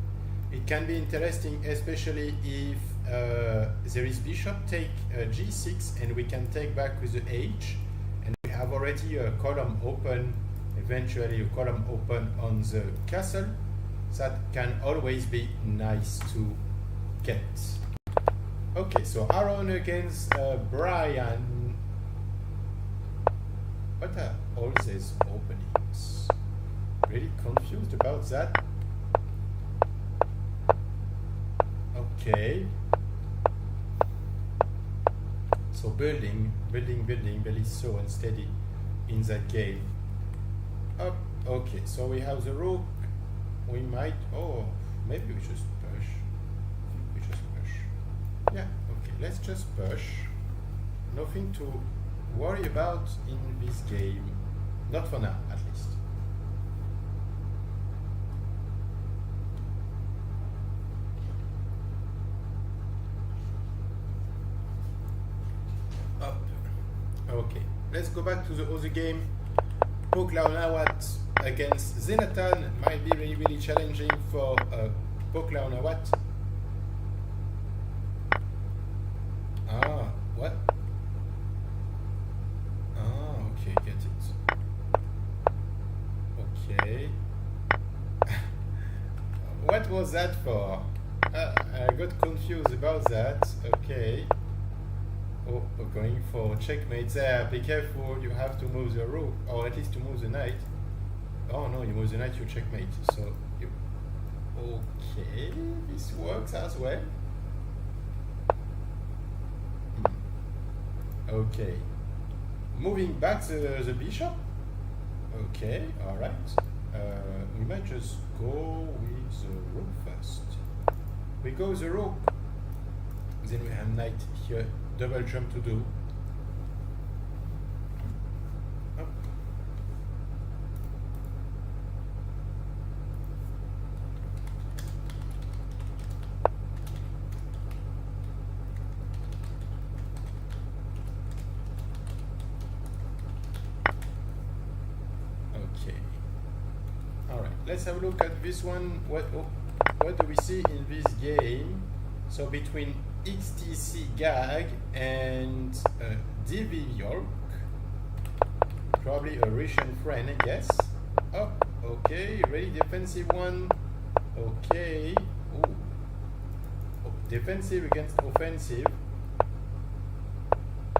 S2: It can be interesting, especially if there is bishop take g6 and we can take back with the h, and we have already a column open, eventually a column open on the castle. That can always be nice to get. Okay, so Aaron against Brian. What are all these openings? Really confused about that. Okay. So building, very slow and steady in that game. Up. Okay, so we have the rook. We might, maybe we just push. Yeah, okay, let's just push. Nothing to worry about in this game. Not for now, at least. Up. Okay, let's go back to the other game. Poklao Nawat against Zenatan might be really, really challenging for Poklao Nawat. Ah, what? Ah, okay, get it. Okay. What was that for? I got confused about that. Okay. Oh, we're going for checkmate there. Be careful, you have to move the rook, or at least to move the knight. Oh no, you move the knight, you checkmate. So, you... Okay, this works as well. Okay. Moving back the bishop. Okay, alright. We might just go with the rook first. We go the rook. Then we have knight here. Double jump to do. Up. Okay. All right. Let's have a look at this one. What do we see in this game? So between XTC Gag and DV York, probably a Russian friend, I guess. Oh, okay, ready defensive one. Okay. Ooh. Oh, defensive against offensive.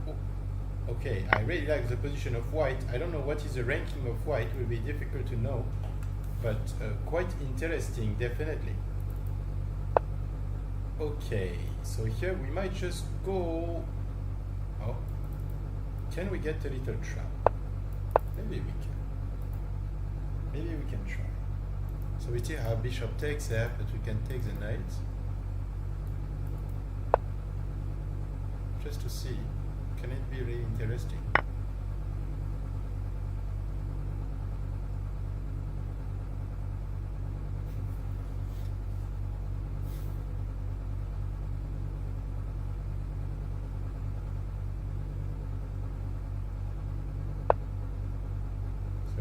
S2: Oh. Okay, I really like the position of white. I don't know what is the ranking of white, will be difficult to know, but quite interesting, definitely. Okay, so here we might just go... Oh, can we get a little trap? Maybe we can. Maybe we can try. So we still have bishop takes there, but we can take the knight. Just to see, can it be really interesting?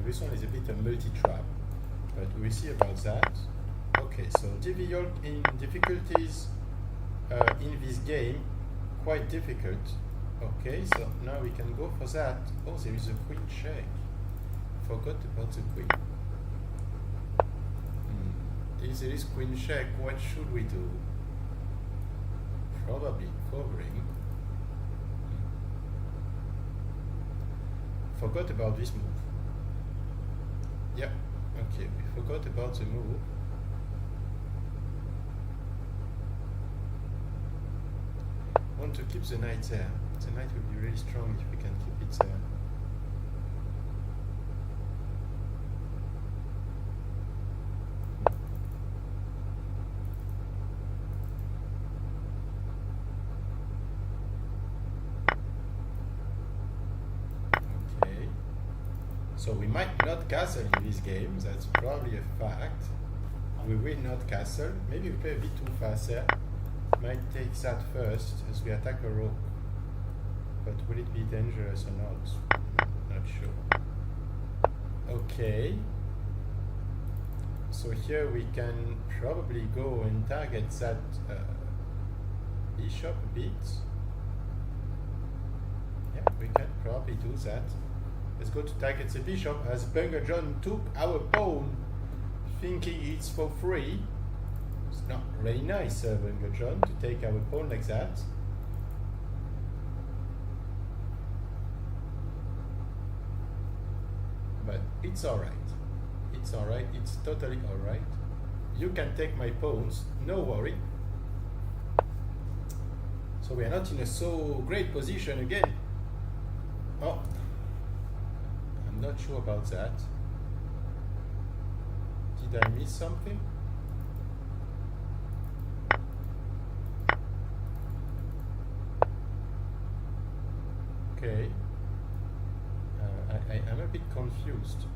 S2: This one is a bit a multi-trap, but we'll see about that. Okay, so DV York in difficulties in this game, quite difficult. Okay, so now we can go for that. Oh, there is a queen check. Forgot about the queen. If there is queen check, what should we do? Probably covering. Forgot about this move. Yeah, okay, we forgot about the move. Want to keep the knight there. The knight will be really strong if we can keep it there. Okay. So we might not castle in this game, that's probably a fact. We will not castle. Maybe we play a bit too fast there. Might take that first as we attack a rook. But will it be dangerous or not? Not sure. Okay. So here we can probably go and target that bishop a bit. Yeah, we can probably do that. Let's go to target the bishop as Bunga John took our pawn, thinking it's for free. It's not really nice, Bunga John, to take our pawn like that. But it's alright. It's alright. It's totally alright. You can take my pawns, no worry. So we are not in a so great position again. Oh. I'm not sure about that. Did I miss something? Okay. I'm a bit confused.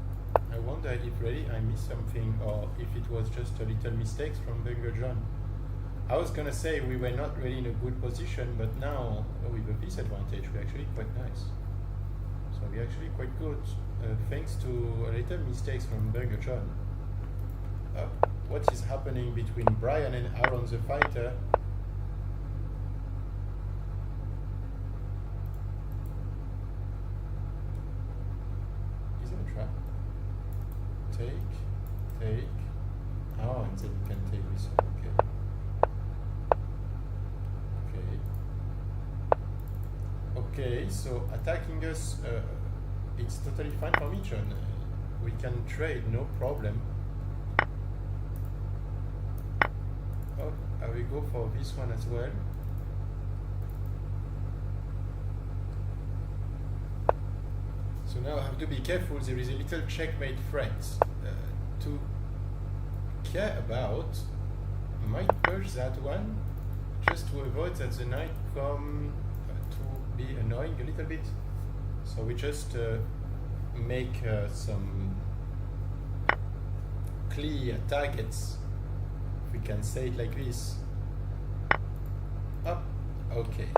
S2: I wonder if really I missed something or if it was just a little mistake from Bunga John. I was gonna say we were not really in a good position, but now with a disadvantage we're actually quite nice. So we're actually quite good, thanks to a little mistakes from Bunga John. What is happening between Brian and Aaron the fighter? Is it a trap? Take. Oh, and then you can take this one. Okay. Okay, so attacking us, it's totally fine for me, John. We can trade, no problem. Oh, I will go for this one as well. So now I have to be careful. There is a little checkmate threat to care about. I might purge that one just to avoid that the knight come to be annoying a little bit. So we just make some clear targets, if we can say it like this. Up, okay.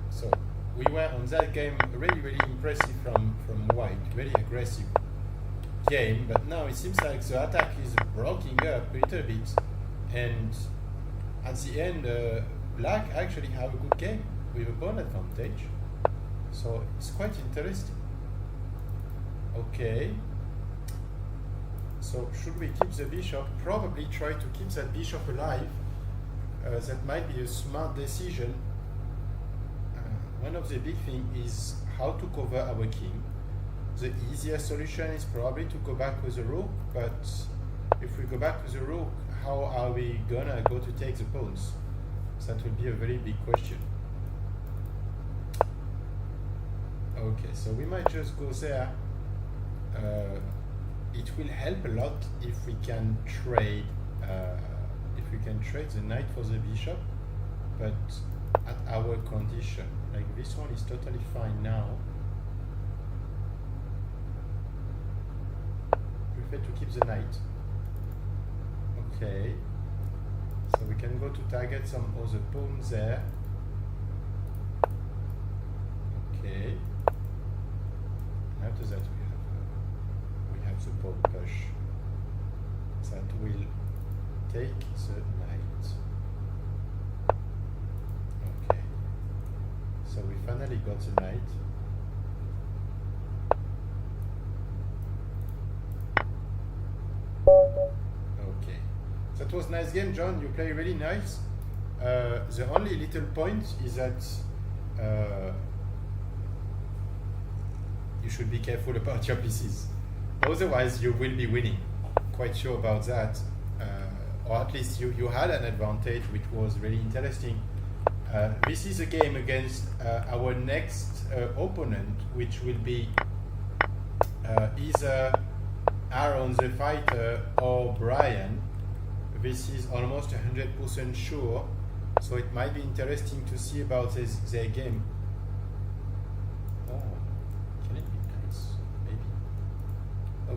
S2: So we were on that game really impressive from white, very aggressive game, but now it seems like the attack is breaking up a little bit, and at the end black actually have a good game with a pawn advantage, so it's quite interesting. Okay, so should we keep the bishop? Probably try to keep that bishop alive. That might be a smart decision. One of the big things is how to cover our king. The easiest solution is probably to go back with the rook, but if we go back with the rook, how are we gonna go to take the pawns? That will be a very big question. Okay, so we might just go there. It will help a lot if we can trade the knight for the bishop, but at our condition. Like this one is totally fine now. Prefer to keep the knight. Okay. So we can go to target some other pawns there. Okay. And after that we have the pawn push. That will take the knight. Okay. So we finally got the knight. Okay. That was a nice game, John. You play really nice. The only little point is that you should be careful about your pieces. Otherwise, you will be winning. Quite sure about that. Or at least you had an advantage, which was really interesting. This is a game against our next opponent, which will be either Aaron the Fighter or Brian. This is almost 100% sure, so it might be interesting to see about their game. Oh, can it be nice? Maybe.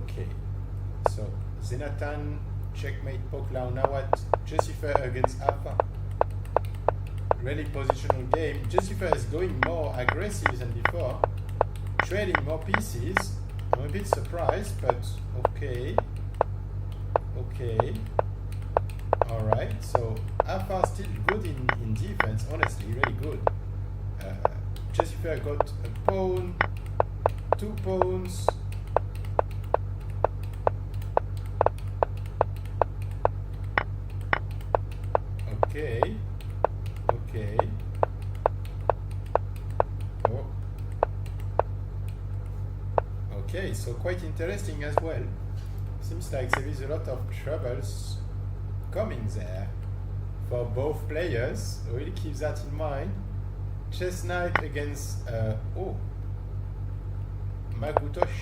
S2: Okay, so Zenatan, checkmate, Poklau. Now what? Jussifer against Alpha. Really positional game. Jussifer is going more aggressive than before, trading more pieces. I'm a bit surprised, but okay. Okay. Alright, so Alpha still good in defense, honestly, really good. Jussifer got a pawn, 2 pawns. Okay. Okay. Oh. Okay, so quite interesting as well. Seems like there is a lot of troubles coming there for both players. Really keep that in mind. Chess knight against Magutosh.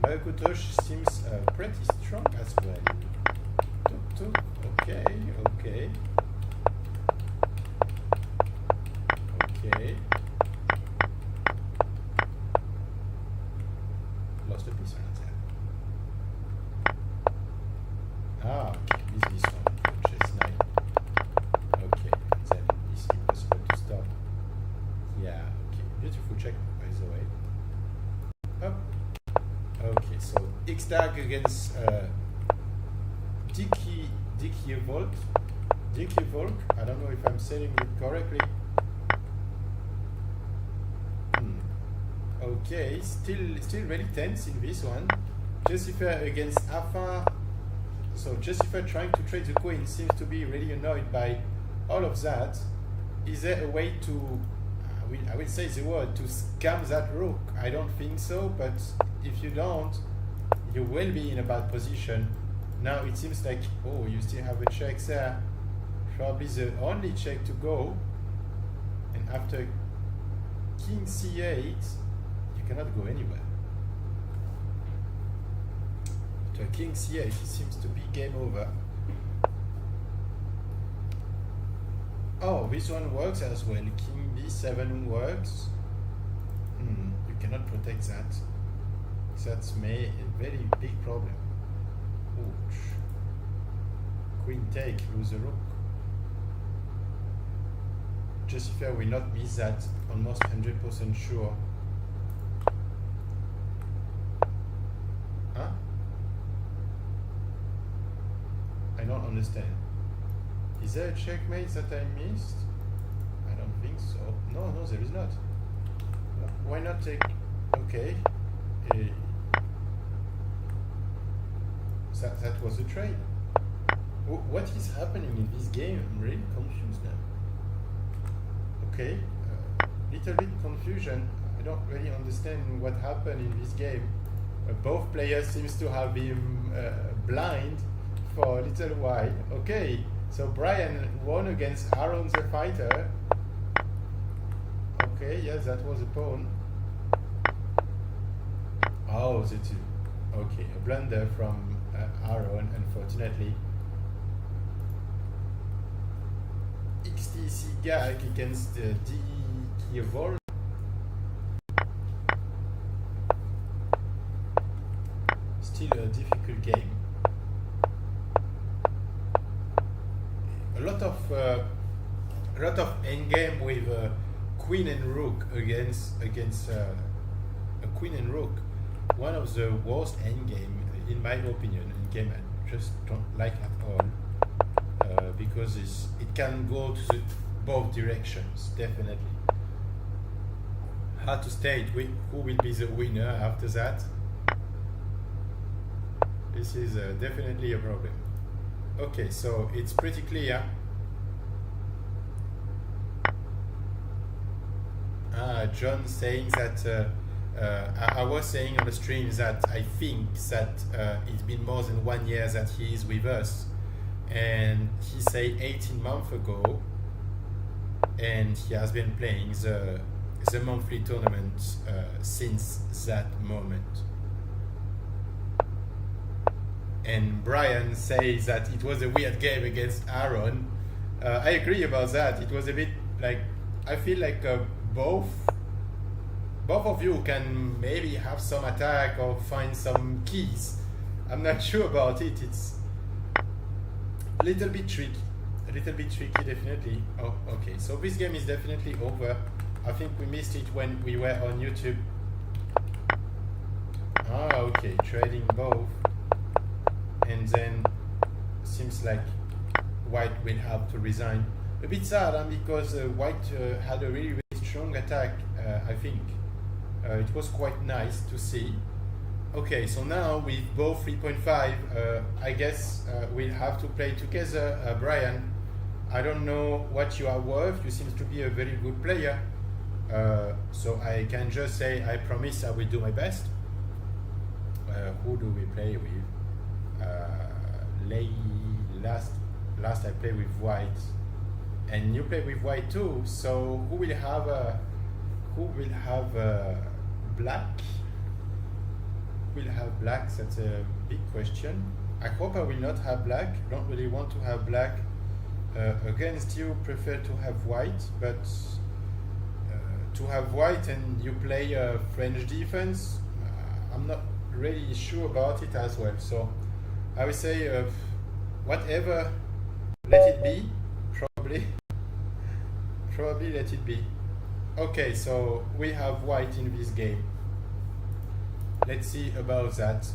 S2: Magutosh seems pretty strong as well. Tuk. Okay. Lost a piece right there. Okay, this one for chess knight. Okay, and then it's impossible to stop. Yeah, okay, beautiful check, by the way. Up. Okay, so X-Tag against Dicky Volk. I don't know if I'm saying it correctly. Okay, still really tense in this one. Jussifer against Alpha. So Justifier trying to trade the queen seems to be really annoyed by all of that. Is there a way to, I will say the word, to scam that rook? I don't think so, but if you don't, you will be in a bad position. Now it seems like, oh, you still have a check there. Probably the only check to go. And after king c8, you cannot go anywhere. After king c8, it seems to be game over. Oh, this one works as well. King b7 works. You cannot protect that. That's a very big problem. Ouch. Queen take, lose the rook. Justifier will not miss that, almost 100% sure. Huh? I don't understand. Is there a checkmate that I missed? I don't think so. No, there is not. Why not take... Okay. That was a trade. What is happening in this game? I'm really confused now. Okay, little bit confusion. I don't really understand what happened in this game. Both players seems to have been blind for a little while. Okay, so Brian won against Aaron the fighter. Okay, yes, that was a pawn. Oh, the two. Okay, a blunder from Aaron, unfortunately. XTC Gag against D. Kievol. Still a difficult game. A lot of endgame with queen and rook against a queen and rook. One of the worst endgame, in my opinion, in game I just don't like at all. Because it can go to both directions, definitely. Hard to state who will be the winner after that. This is definitely a problem. Okay, so it's pretty clear. John saying that I was saying on the stream that I think that it's been more than 1 year that he is with us. And he said 18 months ago, and he has been playing the monthly tournament since that moment. And Brian says that it was a weird game against Aaron. I agree about that. It was a bit like, I feel like both of you can maybe have some attack or find some keys. I'm not sure about it. It's a little bit tricky, definitely. Oh, okay, so this game is definitely over. I think we missed it when we were on YouTube. Okay, trading both. And then seems like White will have to resign. A bit sad, because White had a really, really strong attack, I think. It was quite nice to see. Okay, so now with both 3.5, I guess we'll have to play together. Brian, I don't know what you are worth. You seem to be a very good player. So I can just say I promise I will do my best. Who do we play with? Last I played with White, and you play with White too. So who will have black? Will have black? That's a big question. I hope I will not have black. Don't really want to have black. Against you, prefer to have white, but to have white and you play French defense, I'm not really sure about it as well. So I would say whatever, let it be. Probably let it be. Okay, so we have white in this game. Let's see about that.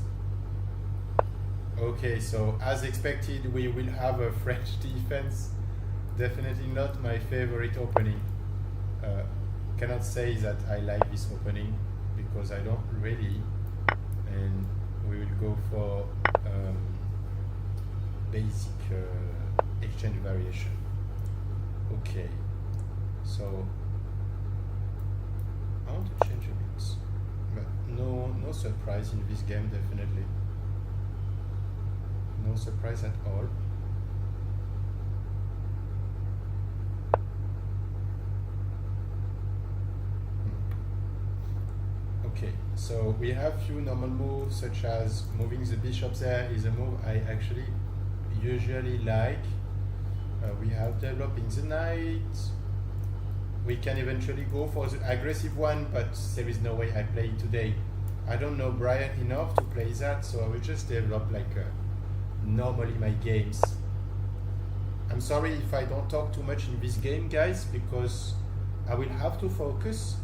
S2: Okay, so as expected, we will have a French defense. Definitely not my favorite opening. Cannot say that I like this opening because I don't really. And we will go for basic exchange variation. Okay, so I want to change a bit, but no surprise in this game, definitely. No surprise at all. Okay, so we have few normal moves, such as moving the bishop there is a move I actually usually like. We have developing the knight. We can eventually go for the aggressive one, but there is no way I play it today. I don't know Brian enough to play that, so I will just develop like normally my games. I'm sorry if I don't talk too much in this game, guys, because I will have to focus.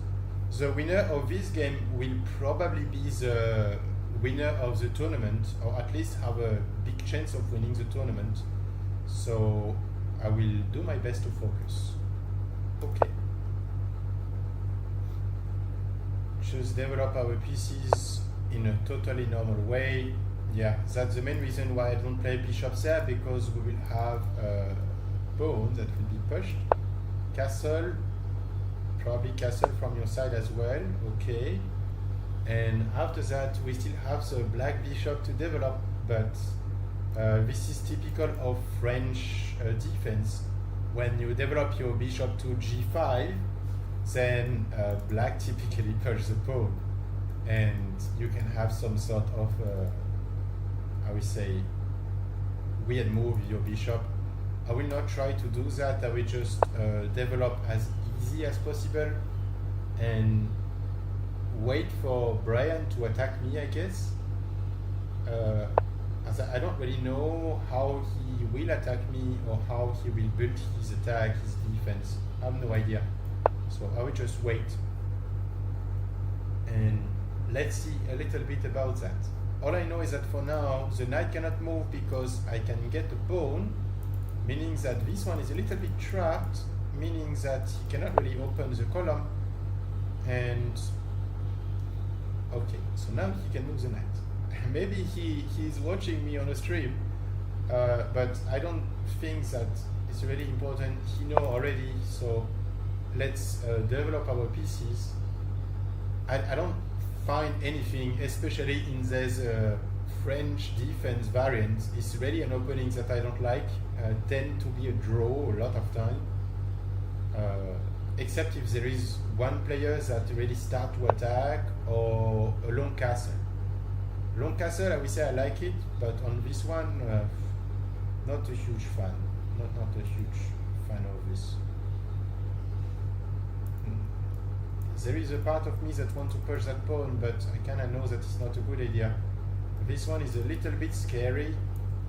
S2: The winner of this game will probably be the winner of the tournament, or at least have a big chance of winning the tournament. So I will do my best to focus. Okay. Just develop our pieces in a totally normal way. Yeah, that's the main reason why I don't play bishops there, because we will have a pawn that will be pushed. Castle, probably castle from your side as well. Okay. And after that, we still have the black bishop to develop, but this is typical of French defense. When you develop your bishop to g5, then black typically pushes the pawn, and you can have some sort of, I would say, weird move with your bishop. I will not try to do that. I will just develop as easy as possible and wait for Brian to attack me, I guess. As I don't really know how he will attack me or how he will build his attack, his defense. I have no idea. So I will just wait. And let's see a little bit about that. All I know is that for now, the knight cannot move because I can get a pawn, meaning that this one is a little bit trapped, meaning that he cannot really open the column. And okay, so now he can move the knight. Maybe he's watching me on a stream, but I don't think that it's really important. He knows already, so let's develop our pieces. I don't find anything, especially in this French defense variant. It's really an opening that I don't like. Tend to be a draw a lot of time, except if there is one player that really start to attack, or a long castle. Long castle, I would say I like it, but on this one, not a huge fan. Not a huge fan of this. There is a part of me that wants to push that pawn, but I kind of know that it's not a good idea. This one is a little bit scary.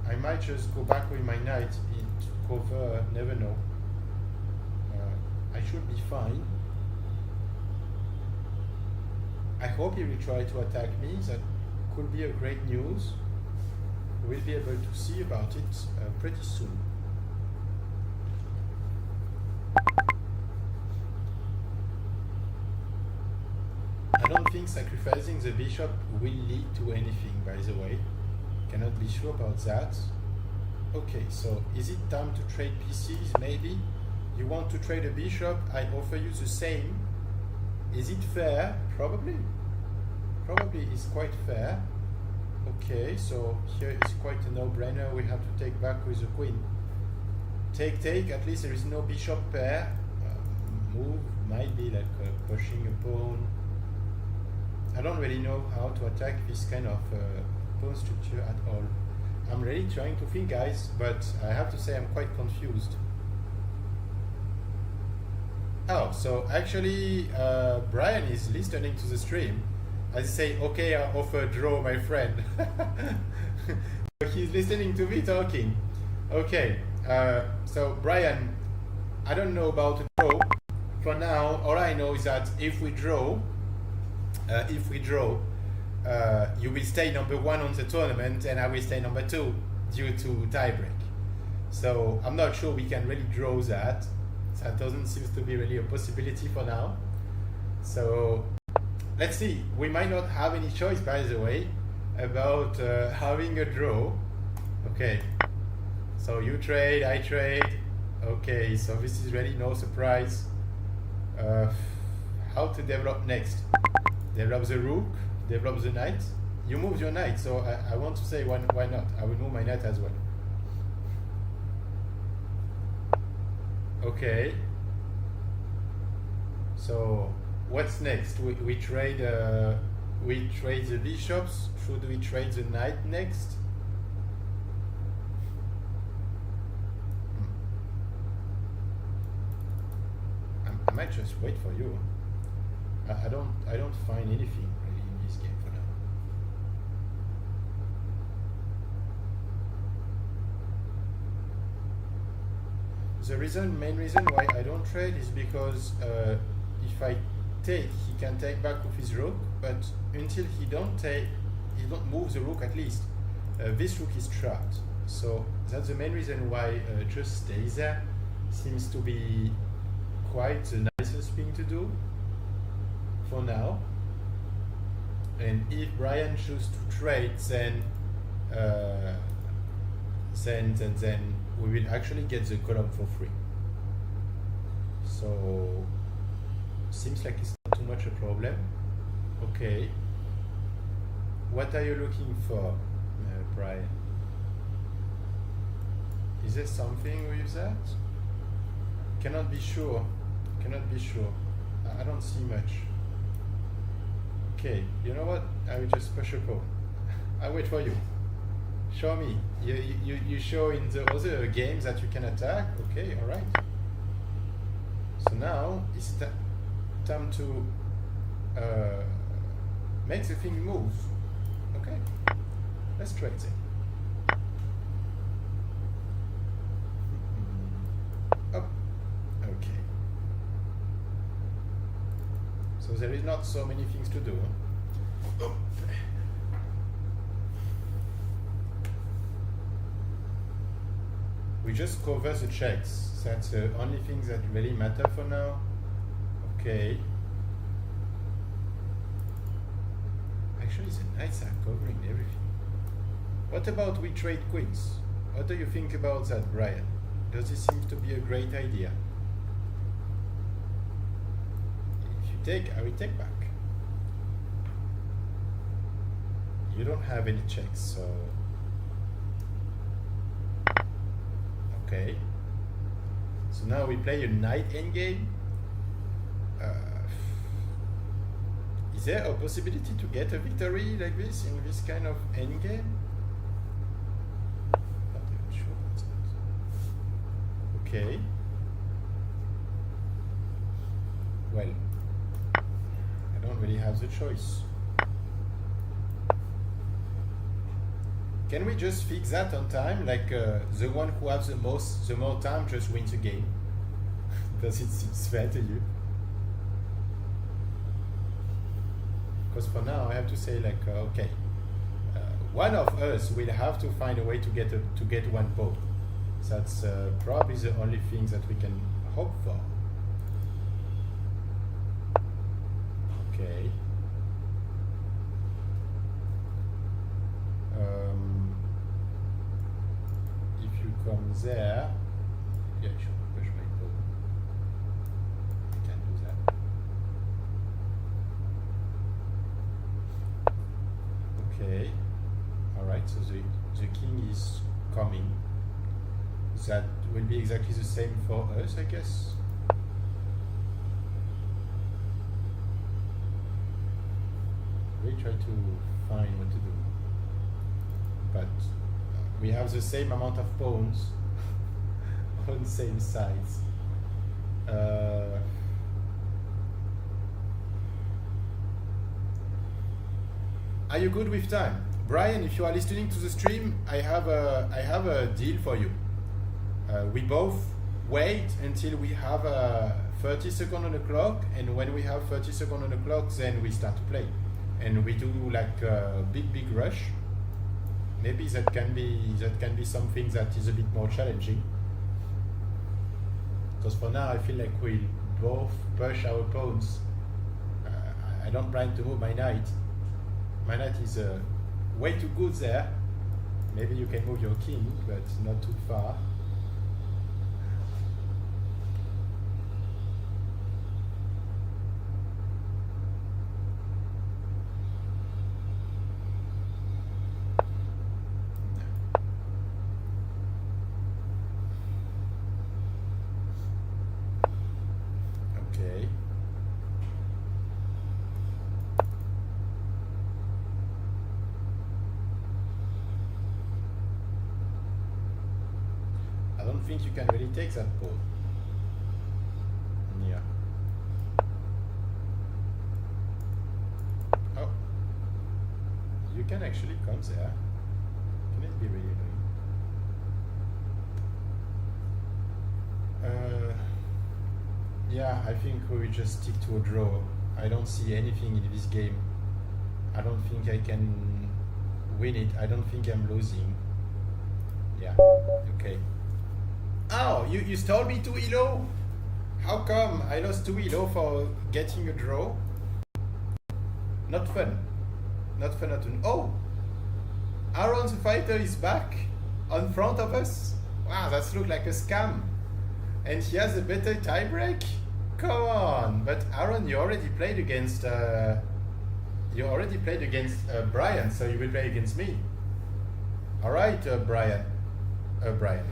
S2: I might just go back with my knight into cover, never know. I should be fine. I hope he will try to attack me. That could be a great news. We'll be able to see about it pretty soon. I don't think sacrificing the bishop will lead to anything, by the way. Cannot be sure about that. Okay, so is it time to trade pieces? Maybe. You want to trade a bishop, I offer you the same. Is it fair? Probably. Probably is quite fair. Okay, so here is quite a no-brainer. We have to take back with the queen. Take, at least there is no bishop pair. Move might be like pushing a pawn. I don't really know how to attack this kind of pawn structure at all. I'm really trying to think, guys, but I have to say I'm quite confused. Oh, so actually Brian is listening to the stream. I say, okay, I offer a draw, my friend. He's listening to me talking. Okay, so Brian, I don't know about a draw. For now, all I know is that if we draw, you will stay number 1 on the tournament and I will stay number 2 due to tiebreak. So I'm not sure we can really draw that. That doesn't seem to be really a possibility for now. So let's see. We might not have any choice, by the way, about having a draw. Okay. So you trade, I trade. Okay, so this is really no surprise. How to develop next? Develop the rook, develop the knight. You move your knight, so I want to say why not? I will move my knight as well. Okay. So what's next? We trade the bishops. Should we trade the knight next? I might just wait for you. I don't find anything really in this game for now. The main reason why I don't trade is because if I take, he can take back with his rook, but until he don't move the rook at least, this rook is trapped. So that's the main reason why just stay there seems to be quite the nicest thing to do for now. And if Brian chooses to trade, then we will actually get the column for free. So seems like it's not too much a problem. Okay. What are you looking for, Brian? Is there something with that? Cannot be sure. Cannot be sure. I don't see much. Okay, you know what? I will just push a pawn. I'll wait for you. Show me. You show in the other games that you can attack. Okay, alright. So now it's time to make the thing move. Okay, let's try it. Up. Okay. So there is not so many things to do. Huh? Oh. We just cover the checks. That's the only things that really matter for now. Okay. Actually, the knights are covering everything. What about we trade queens? What do you think about that, Brian? Does this seem to be a great idea? If you take, I will take back. You don't have any checks, so... Okay. So now we play a knight endgame. Is there a possibility to get a victory like this in this kind of endgame? Not even sure what's that. Okay. Well, I don't really have the choice. Can we just fix that on time? Like the one who has the more time just wins the game. Does it seem fair to you? Because for now I have to say like okay, one of us will have to find a way to get one pawn. That's probably the only thing that we can hope for. Okay. If you come there, yeah, sure, push my pawn. I can do that. Okay. Alright, so the king is coming. That will be exactly the same for us, I guess. We try to find what to do. But we have the same amount of pawns on the same sides. Are you good with time? Brian, if you are listening to the stream, I have a deal for you. We both wait until we have 30 seconds on the clock, and when we have 30 seconds on the clock, then we start to play. And we do like a big rush. Maybe that can be something that is a bit more challenging. Because for now I feel like we'll both push our pawns. I don't plan to move my knight. My knight is way too good there. Maybe you can move your king, but not too far. Okay. I don't think you can really take that pawn. Yeah. Oh. You can actually come there. Can it be really annoying? Yeah, I think we will just stick to a draw. I don't see anything in this game. I don't think I can win it. I don't think I'm losing. Yeah, okay. Oh, you stole me 2 elo? How come I lost 2 elo for getting a draw? Not fun. Not fun at all. Oh! Aaron the fighter is back on front of us. Wow, that looks like a scam. And he has a better tiebreak? Come on! But Aaron, you already played against Brian, so you will play against me. Alright, Brian. Brian.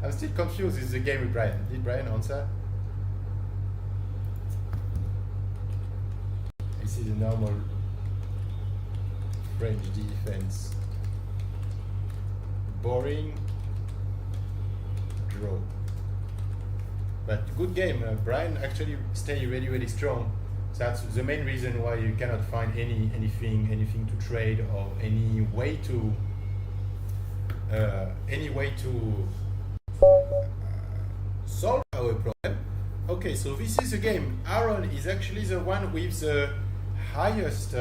S2: I'm still confused. It's the game with Brian. Did Brian answer? This is a normal French defense. Boring draw. But good game. Brian actually stay really, really strong. That's the main reason why you cannot find anything to trade or any way to solve our problem. Okay, so this is the game. Aaron is actually the one with the highest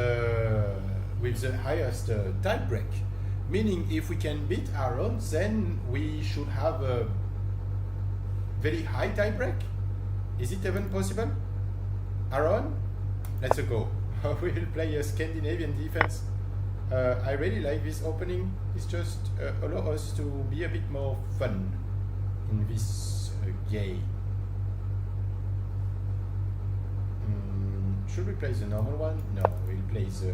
S2: tie break. Meaning, if we can beat Aaron, then we should have a very high tie break. Is it even possible? Aaron, let's go. We will play a Scandinavian defense. I really like this opening. It's just allow us to be a bit more fun in this game. Should we play the normal one? No, we'll play the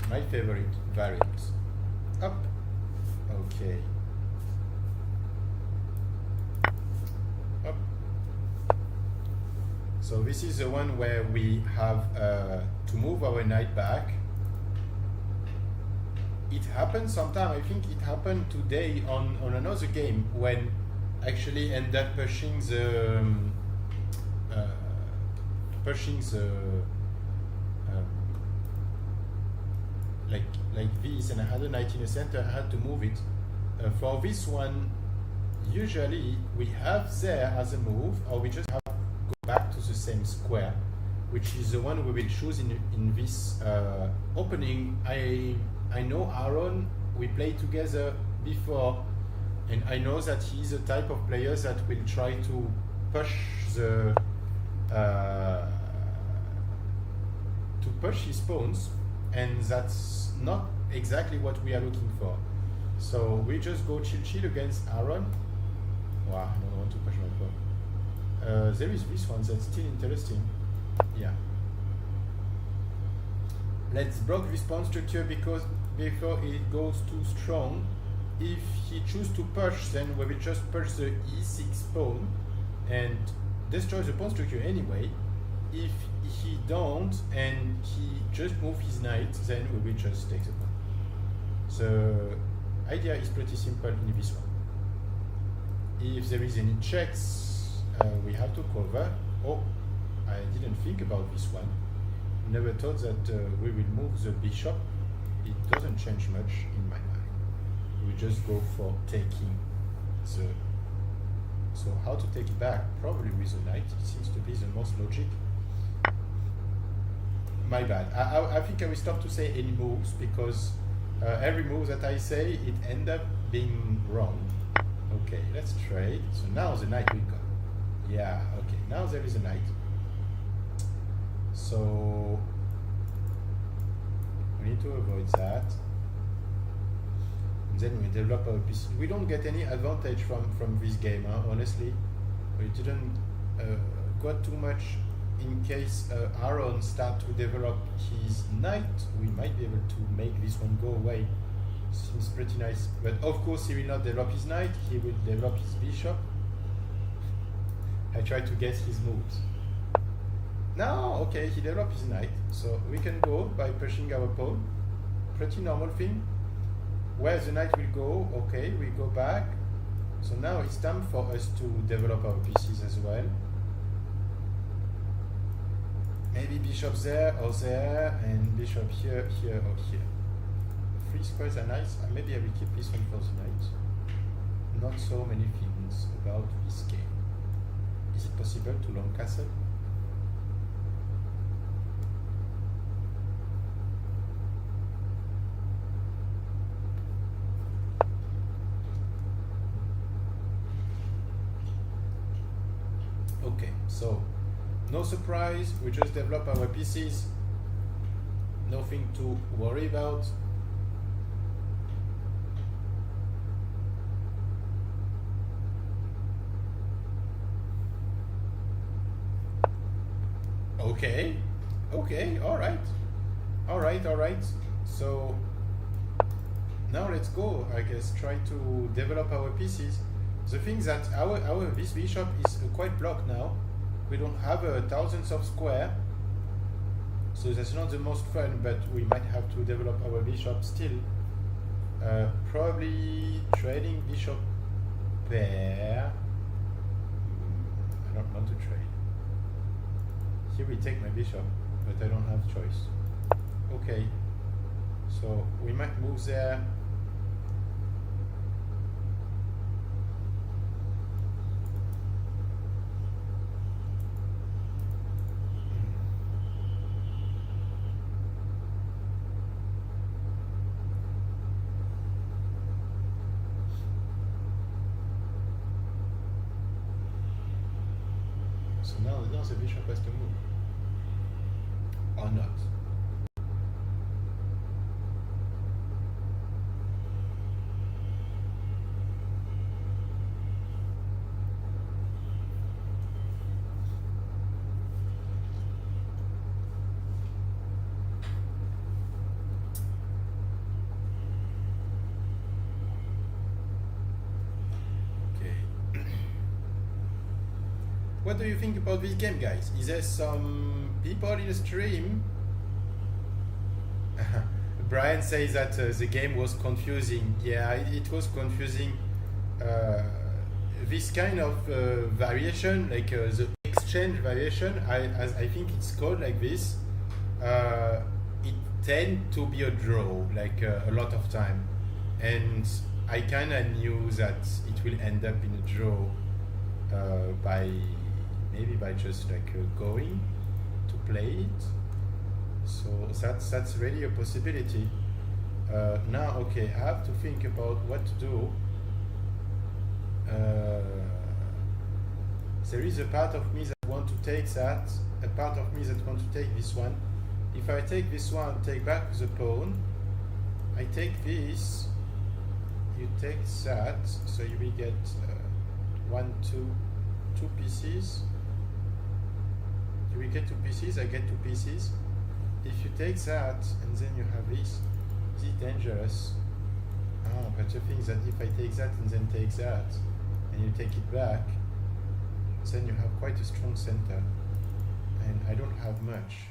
S2: my favorite variant. Up. Okay. Up. So this is the one where we have to move our knight back. It happened sometime, I think it happened today on another game when actually end up pushing the like this, and I had a knight in the center. I had to move it. For this one, usually we have there as a move, or we just have to go back to the same square, which is the one we will choose in this opening. I know Aaron, we played together before, and I know that he's the type of player that will try to push his pawns, and that's not exactly what we are looking for. So we just go chill against Aaron. Wow, I don't want to push my pawn. There is this one that's still interesting. Yeah. Let's block this pawn structure because before it goes too strong. If he chooses to push, then we will just push the e6 pawn and destroy the pawn structure anyway. If he don't and he just move his knight, then we will just take the pawn. The idea is pretty simple in this one. If there is any checks, we have to cover. Oh, I didn't think about this one. Never thought that we will move the bishop. It doesn't change much in my mind. We just go for taking the... So how to take it back? Probably with a knight. It seems to be the most logic. My bad. I think I will stop to say any moves because every move that I say, it end up being wrong. Okay, let's trade. So now the knight will come. Yeah, okay. Now there is a knight. So we need to avoid that. Then we develop our piece. We don't get any advantage from this game, honestly. We didn't got too much. In case Aaron start to develop his knight, we might be able to make this one go away. Seems pretty nice. But of course he will not develop his knight, he will develop his bishop. I try to guess his moves. Now, okay, he developed his knight, so we can go by pushing our pawn. Pretty normal thing. Where the knight will go, okay, we go back. So now it's time for us to develop our pieces as well. Maybe bishop there or there, and bishop here, here or here. 3 squares are nice. Maybe I will keep this one for the knight. Not so many things about this game. Is it possible to long castle? Okay, so no surprise, we just develop our pieces, nothing to worry about. Okay, okay, all right. So now let's go, I guess, try to develop our pieces. The thing that this bishop is quite blocked now. We don't have thousands of square, so that's not the most fun, but we might have to develop our bishop still. Probably trading bishop pair. I don't want to trade. Here we take my bishop, but I don't have choice. Okay, so we might move there. So now the bishop has to move. Or not. What do you think about this game, guys? Is there some people in the stream? Brian says that the game was confusing. Yeah, it was confusing. This kind of variation, like the exchange variation, I think it's called like this, it tends to be a draw, like a lot of time. And I kind of knew that it will end up in a draw maybe by just like going to play it. So that's really a possibility. Now, okay, I have to think about what to do. There is a part of me that want to take that, a part of me that want to take this one. If I take this one, take back the pawn, I take this, you take that, so you will get two pieces. You will get 2 pieces, I get 2 pieces. If you take that and then you have this is dangerous. But the thing is that if I take that and then take that and you take it back, then you have quite a strong center and I don't have much.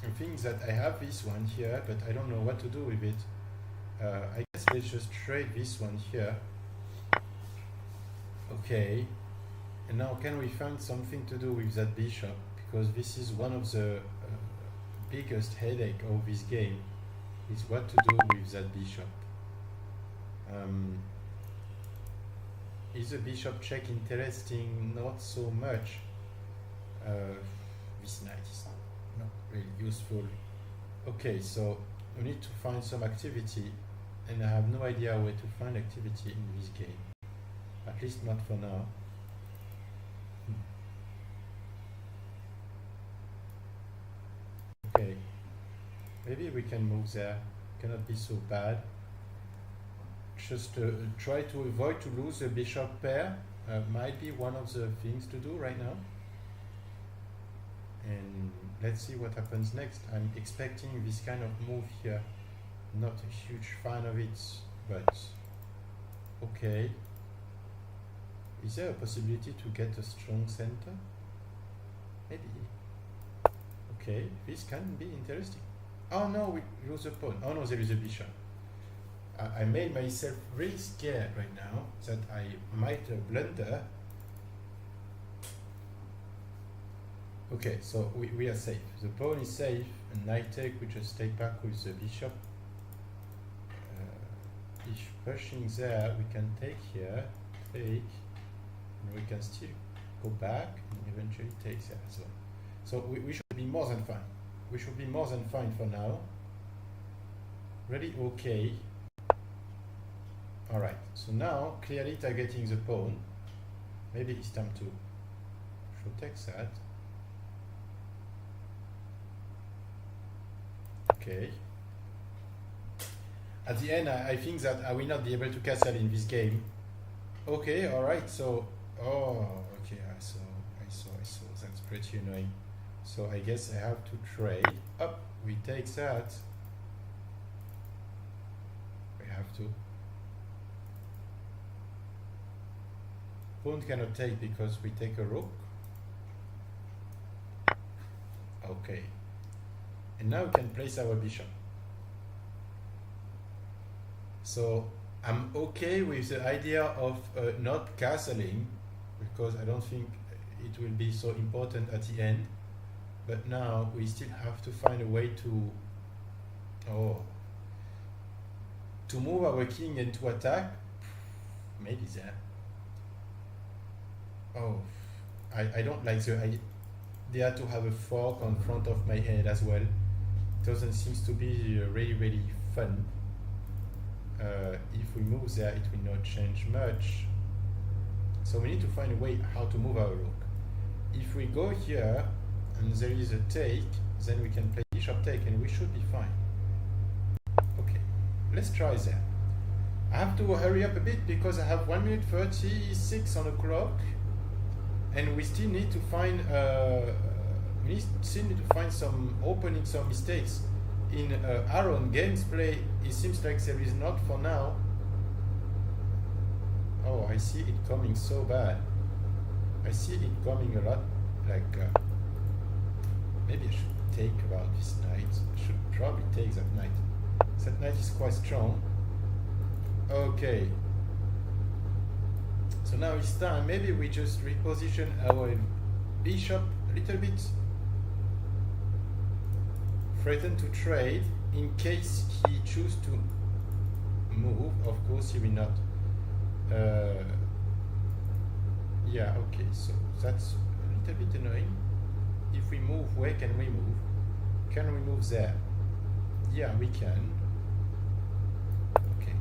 S2: The thing is that I have this one here, but I don't know what to do with it. I guess let's just trade this one here. Okay, and now can we find something to do with that bishop? Because this is one of the biggest headache of this game, is what to do with that bishop. Is the bishop check interesting? Not so much. This knight is not really useful. Okay, so we need to find some activity, and I have no idea where to find activity in this game. At least not for now. Okay, maybe we can move there. Cannot be so bad. just try to avoid to lose the bishop pair. Might be one of the things to do right now. And let's see what happens next. I'm expecting this kind of move here. Not a huge fan of it, but okay. Is there a possibility to get a strong center? Maybe. Okay, this can be interesting. Oh no, we lose a pawn. Oh no, there is a bishop. I made myself really scared right now that I might blunder. Okay, so we are safe. The pawn is safe, and knight take, we just take back with the bishop. If pushing there, we can take here, take, and we can still go back and eventually take there as well. So we should be more than fine. We should be more than fine for now. Really okay. Alright, so now clearly targeting the pawn. Maybe it's time to take that. Okay. At the end, I think that I will not be able to castle in this game. Okay, alright, so... Oh, okay, I saw. That's pretty annoying. So I guess I have to trade. Up, we take that. We have to. Pawn cannot take because we take a rook. Okay. And now we can place our bishop. So I'm okay with the idea of not castling, because I don't think it will be so important at the end. But now we still have to find a way to move our king and to attack. Maybe there. Oh, I don't like the idea to have a fork on front of my head as well. It doesn't seem to be really fun. If we move there, it will not change much. So we need to find a way how to move our rook. If we go here and there is a take, then we can play bishop take and we should be fine. Okay, let's try that. I have to hurry up a bit because I have 1 minute 36 on the clock, and we still need to find some opening, some mistakes. In Aaron gameplay, it seems like there is not for now. Oh, I see it coming so bad. I see it coming a lot. Like maybe I should take about this knight. I should probably take that knight. That knight is quite strong. Okay. So now it's time. Maybe we just reposition our bishop a little bit. Threaten to trade in case he chooses to move. Of course, he will not. Yeah, okay, so that's a little bit annoying. If we move, where can we move? Can we move there? Yeah, we can. Okay.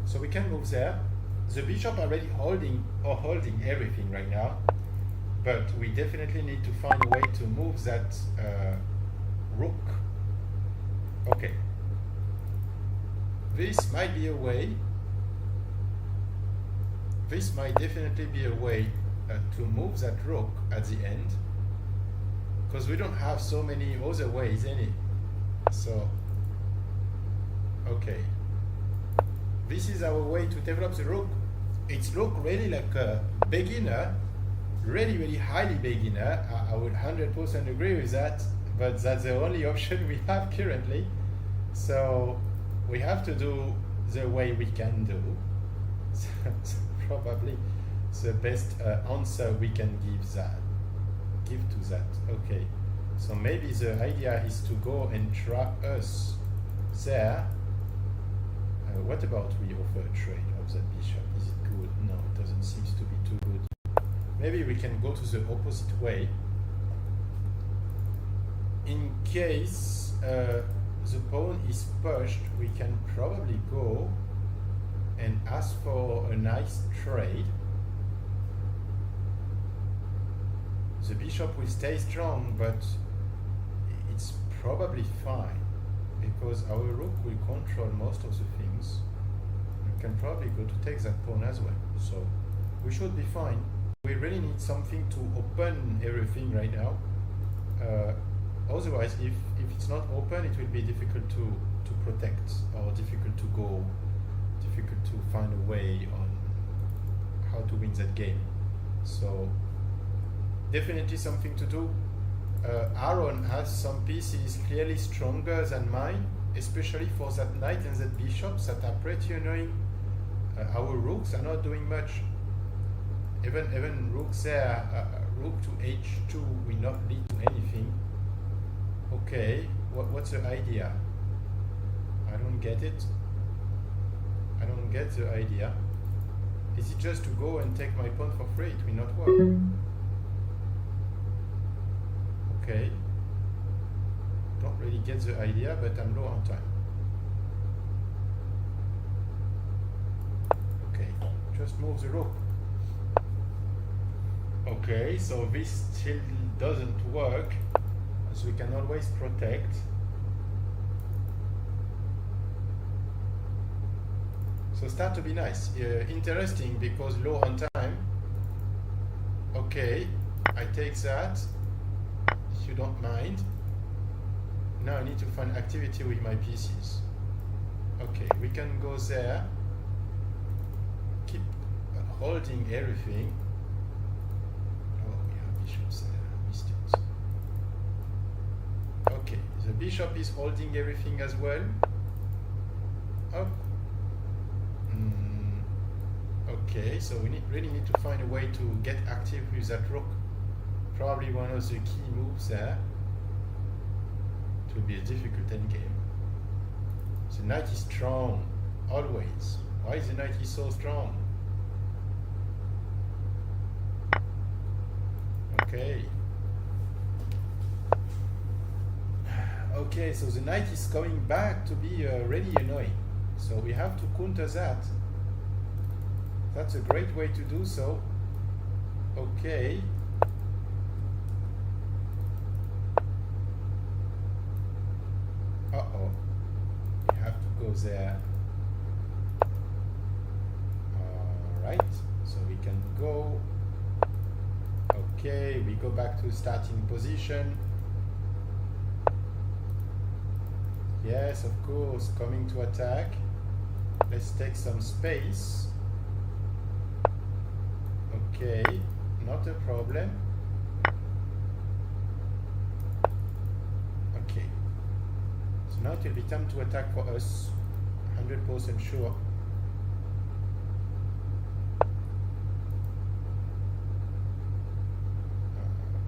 S2: So we can move there. The bishop already holding everything right now. But we definitely need to find a way to move that rook. Okay. This might be a way. This might definitely be a way to move that rook at the end, because we don't have so many other ways in it. So, okay. This is our way to develop the rook. It's look really like a beginner, really highly beginner. I would 100% agree with that, but that's the only option we have currently. So we have to do the way we can do. Probably the best answer we can give to that. Okay, so maybe the idea is to go and trap us there. What about we offer a trade of that bishop? Is it good? No, it doesn't seem to be too good. Maybe we can go to the opposite way. In case the pawn is pushed, we can probably go and ask for a nice trade. The bishop will stay strong, but it's probably fine because our rook will control most of the things. can probably go to take that pawn as well. So we should be fine. We really need something to open everything right now. Otherwise, if it's not open, it will be difficult to protect, or difficult to find a way on how to win that game. So definitely something to do. Aaron has some pieces clearly stronger than mine, especially for that knight and that bishop that are pretty annoying. Our rooks are not doing much. Even rooks there, rook to h2 will not lead to anything. Okay, what's the idea? I don't get it. I don't get the idea. Is it just to go and take my pawn for free? It will not work. Okay. Don't really get the idea, but I'm low on time. Okay, just move the rook. Okay, so this still doesn't work, as we can always protect. So start to be nice. Interesting, because low on time. Okay, I take that, if you don't mind. Now I need to find activity with my pieces. Okay, we can go there. Keep holding everything. Oh, we have bishops there. I missed it. Okay, the bishop is holding everything as well. Oh. Okay, so we really need to find a way to get active with that rook. Probably one of the key moves there. It will be a difficult endgame. The knight is strong, always. Why is the knight so strong? Okay. Okay, so the knight is coming back to be really annoying. So we have to counter that. That's a great way to do so. Okay. Uh-oh. We have to go there. Alright. So we can go. Okay, we go back to starting position. Yes, of course, coming to attack. Let's take some space. Okay, not a problem. Okay. So now it will be time to attack for us. 100% sure.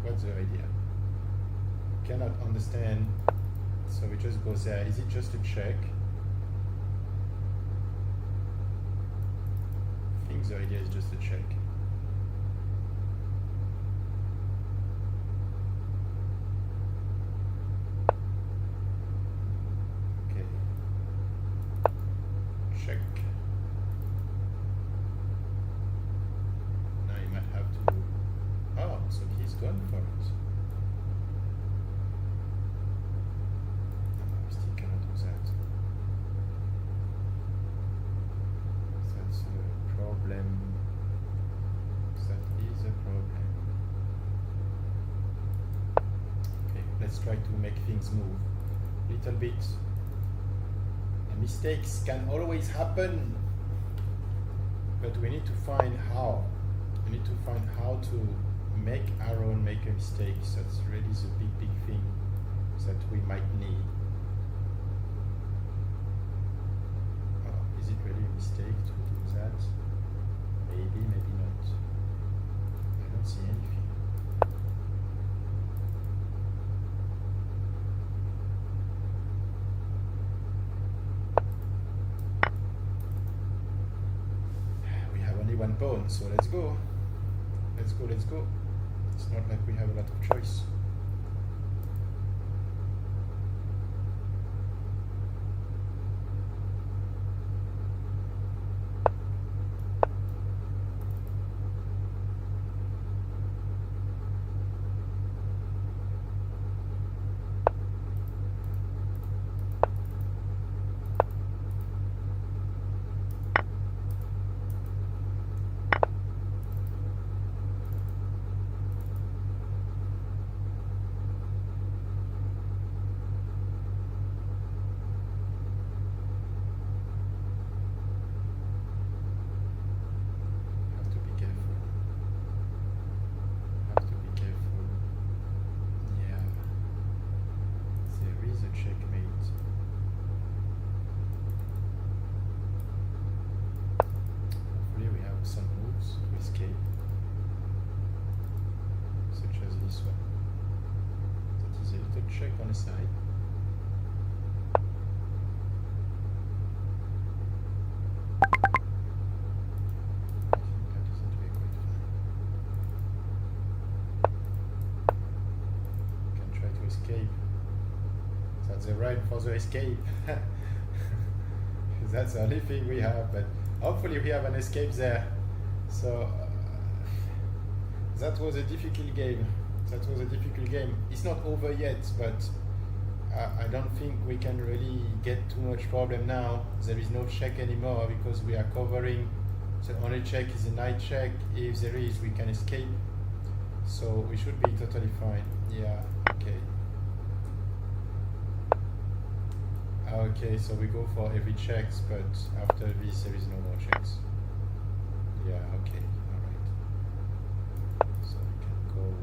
S2: What's the idea? Cannot understand. So we just go there. Is it just a check? I think the idea is just a check. Okay. Check. Now you might have to... Oh, so he's gone for it. Let's try to make things move a little bit. And mistakes can always happen, but we need to find how. We need to find how to make Aaron make a mistake. That's really the big thing that we might need. Is it really a mistake to do that? Maybe, maybe not. I don't see anything. One pawn, so let's go. Let's go. It's not like we have a lot of choice. check on the side. I think that isn't very quite fine. Can try to escape. That's the right for the escape. That's the only thing we have, but hopefully we have an escape there. So that was a difficult game. It's not over yet, but I don't think we can really get too much problem now. There is no check anymore because we are covering. The only check is a night check. If there is, we can escape. So we should be totally fine. Yeah, okay. Okay, so we go for every checks, but after this there is no more checks. Yeah, okay, alright. So we can go.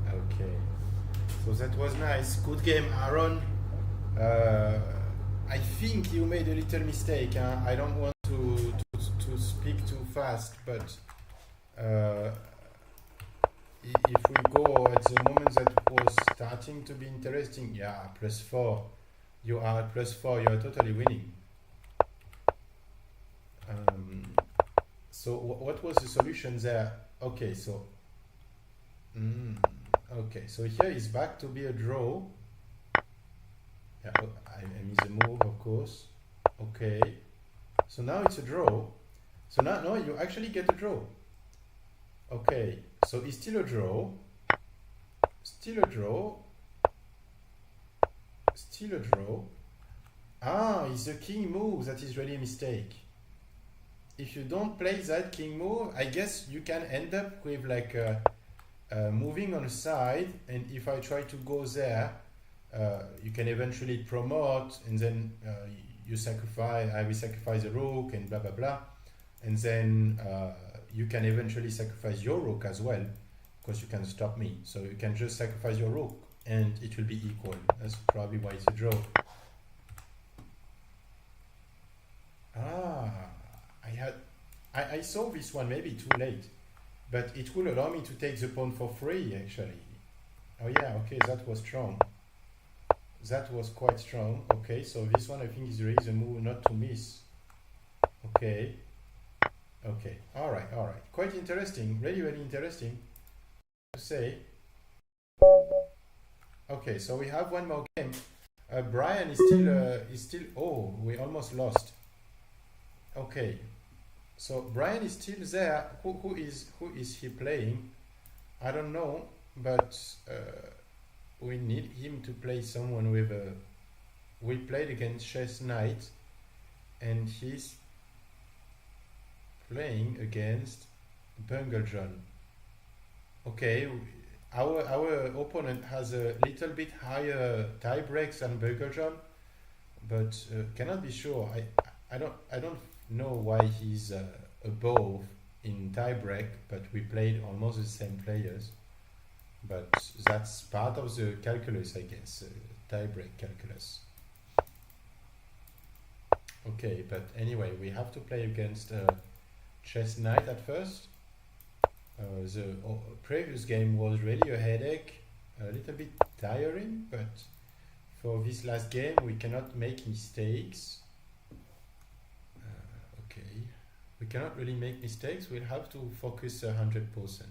S2: Okay, so that was nice. Good game, Aaron. I think you made a little mistake. Huh? I don't want to speak too fast, but if we go at the moment that was starting to be interesting, yeah, +4. You are at +4. You are totally winning. So what was the solution there? Okay, so okay, so here is back to be a draw. Yeah, I miss a move, of course. Okay, so now it's a draw. So now you actually get a draw. Okay, so it's still a draw. Still a draw. Still a draw. Ah, it's a king move. That is really a mistake. If you don't play that king move, I guess you can end up with like moving on the side, and if I try to go there, you can eventually promote, and then you sacrifice. I will sacrifice the rook, and blah blah blah, and then you can eventually sacrifice your rook as well, because you can stop me. So you can just sacrifice your rook, and it will be equal. That's probably why it's a draw. Ah, I saw this one maybe too late, but it will allow me to take the pawn for free actually. Oh yeah, okay, that was strong. That was quite strong. Okay, so this one I think is really the move not to miss. Okay. Okay. Alright. Quite interesting. Really, really interesting to say. Okay, so we have one more game. Brian is still oh, we almost lost. Okay. So Brian is still there. Who is he playing? I don't know, but we need him to play someone with a. We played against Chess Knight, and he's playing against Bungle John. Okay, our opponent has a little bit higher tie breaks than Bungle John, but cannot be sure. I don't know why he's above in tie break, but we played almost the same players. But that's part of the calculus, I guess, tie break calculus. Okay, but anyway, we have to play against Chess Knight at first. The previous game was really a headache, a little bit tiring, but for this last game we cannot make mistakes. Okay, we cannot really make mistakes, we'll have to focus 100%.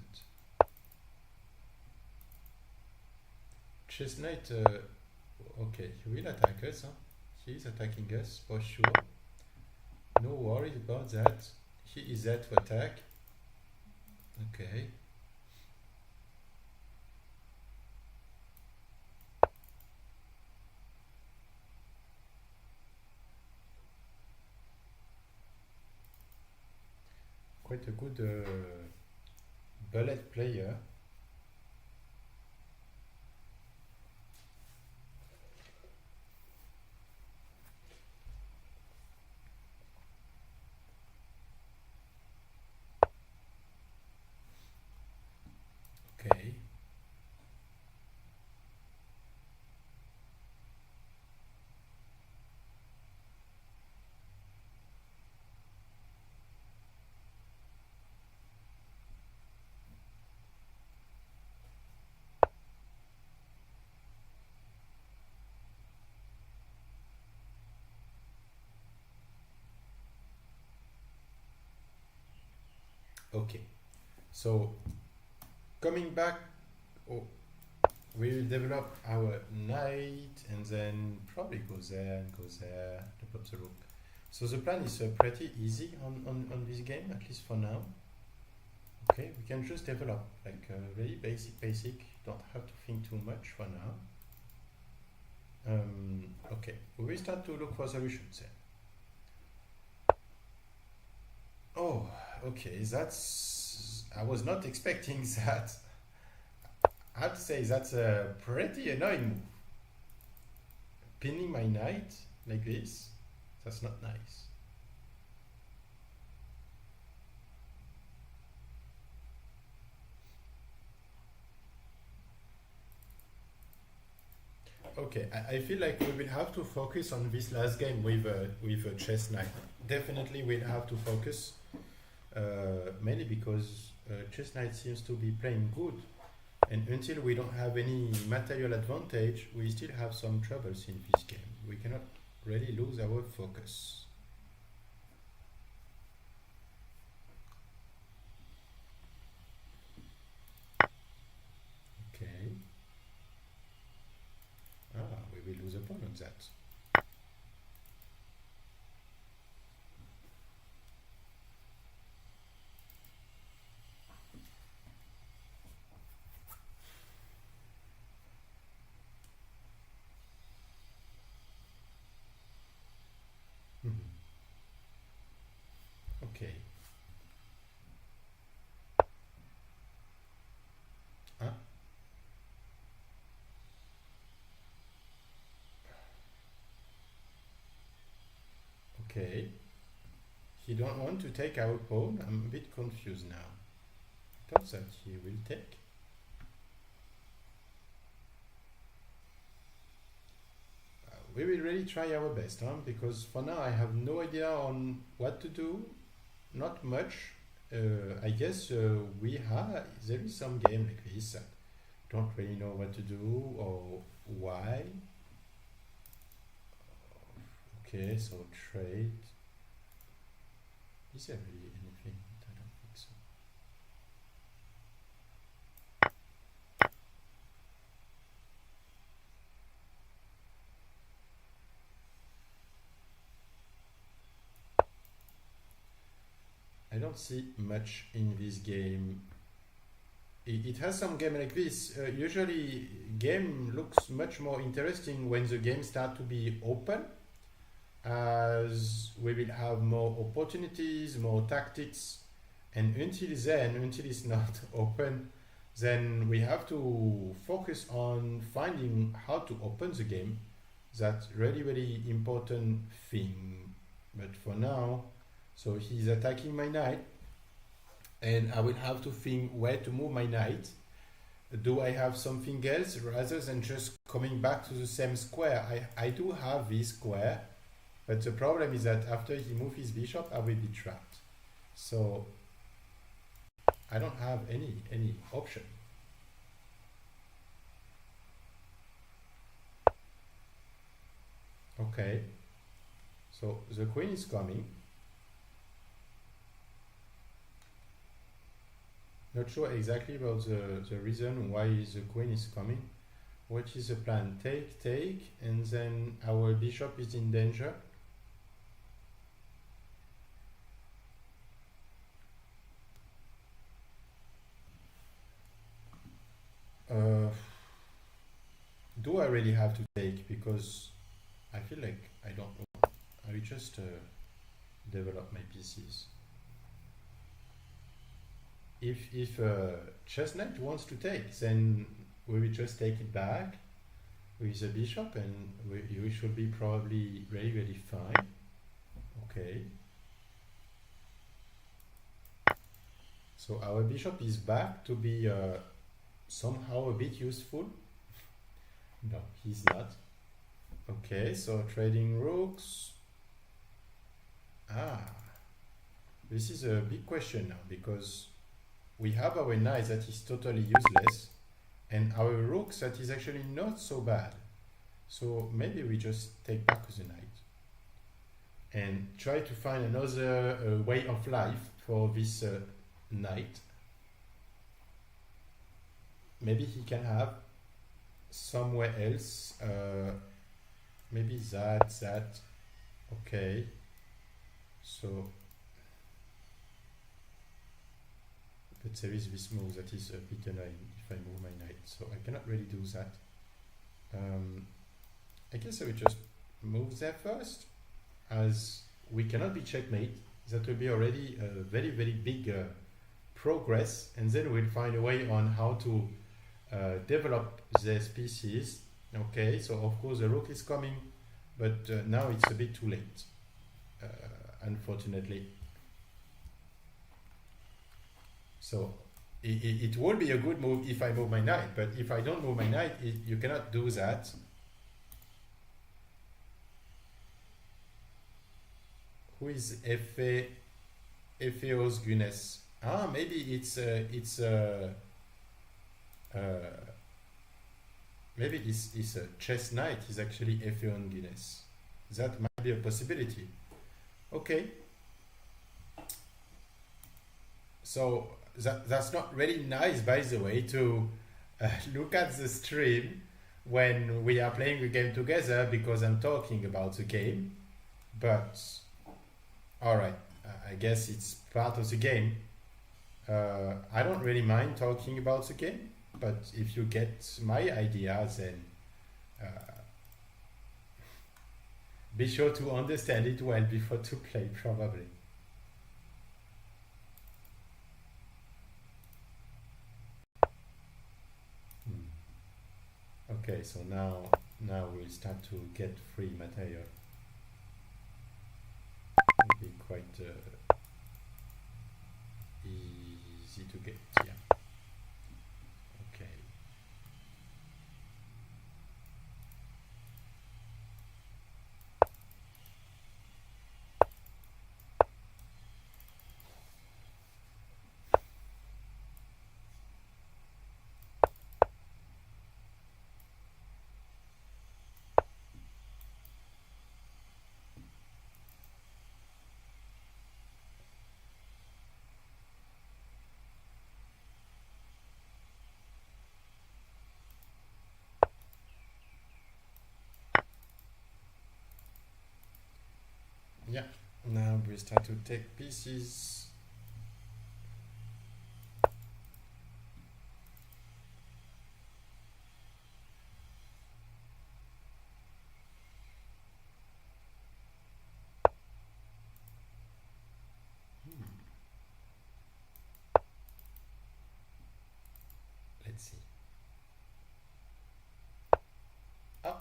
S2: Chess Knight, okay, he will attack us, huh? He is attacking us for sure. No worries about that. He is there to attack. Okay. Quite a good bullet player. Okay. Okay, so coming back, oh, we will develop our knight and then probably go there and go there, develop the rook. So the plan is pretty easy on this game, at least for now. Okay, we can just develop like very basic, don't have to think too much for now. Okay, we will start to look for solutions then. Oh, okay, I was not expecting that. I have to say that's a pretty annoying move. Pinning my knight like this, that's not nice. Okay, I feel like we will have to focus on this last game with a chess knight. Definitely we'll have to focus, mainly because chess knight seems to be playing good. And until we don't have any material advantage, we still have some troubles in this game. We cannot really lose our focus. Okay. We will lose a pawn on that. Okay. Huh? Okay. He don't want to take our pawn. I'm a bit confused now. I thought that he will take. We will really try our best, huh? Because for now I have no idea on what to do. Not much. I guess there is some game like this that don't really know what to do or why. Okay, so trade. Is there really anything? I don't think so. I don't see much in this game. It has some game like this. Usually game looks much more interesting when the game starts to be open, as we will have more opportunities, more tactics, and until it's not open, then we have to focus on finding how to open the game. That's really important thing. But for now, so he's attacking my knight, and I will have to think where to move my knight. Do I have something else rather than just coming back to the same square? I do have this square, but the problem is that after he moves his bishop, I will be trapped. So I don't have any option. Okay, so the queen is coming. Not sure exactly about the reason why the queen is coming. What is the plan? Take, and then our bishop is in danger. Do I really have to take? Because I feel like I don't know. I will just develop my pieces. If chess knight wants to take, then we will just take it back with the bishop, and we should be probably really fine. Okay. So our bishop is back to be somehow a bit useful. No, he's not. Okay, so trading rooks. This is a big question now, because we have our knight that is totally useless, and our rook that is actually not so bad. So maybe we just take back the knight and try to find another way of life for this knight. Maybe he can have somewhere else. Maybe that. Okay. So, but there is this move that is a bit annoying if I move my knight. So I cannot really do that. I guess I will just move there first, as we cannot be checkmate. That will be already a very, very big progress, and then we'll find a way on how to develop these pieces. Okay, so of course the rook is coming, but now it's a bit too late, unfortunately. So it would be a good move if I move my knight, but if I don't move my knight, you cannot do that. Who is Epheos Guinness? Ah, maybe maybe this chess knight is actually Epheon Guinness. That might be a possibility. Okay. So that's not really nice, by the way, to look at the stream when we are playing a game together, because I'm talking about the game. But alright, I guess it's part of the game. I don't really mind talking about the game, but if you get my idea, then be sure to understand it well before to play, probably. Okay, so now we'll start to get free material. It'll be quite easy to get, yeah. Okay. Yeah, now we start to take pieces. Let's see. Oh,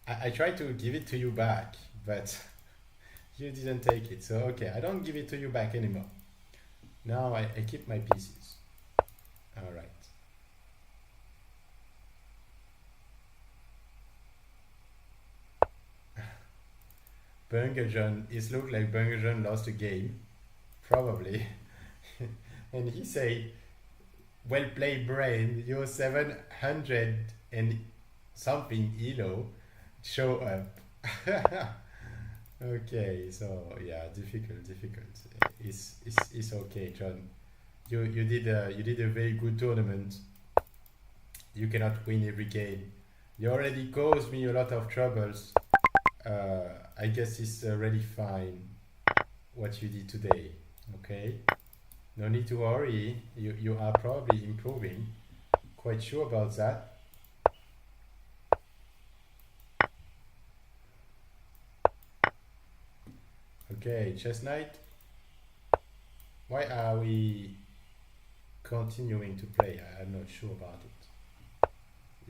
S2: I tried to give it to you back, but you didn't take it. So okay, I don't give it to you back anymore. Now I keep my pieces. All right. Bungerjon, it looked like Bungerjon lost a game, probably. And he said, well played, Brain, your 700 and something elo show up. Okay, so yeah, difficult. It's okay, John. You did a very good tournament. You cannot win every game. You already caused me a lot of troubles. I guess it's really fine what you did today. Okay, no need to worry. You are probably improving. Quite sure about that. Okay, chess knight. Why are we continuing to play? I'm not sure about it.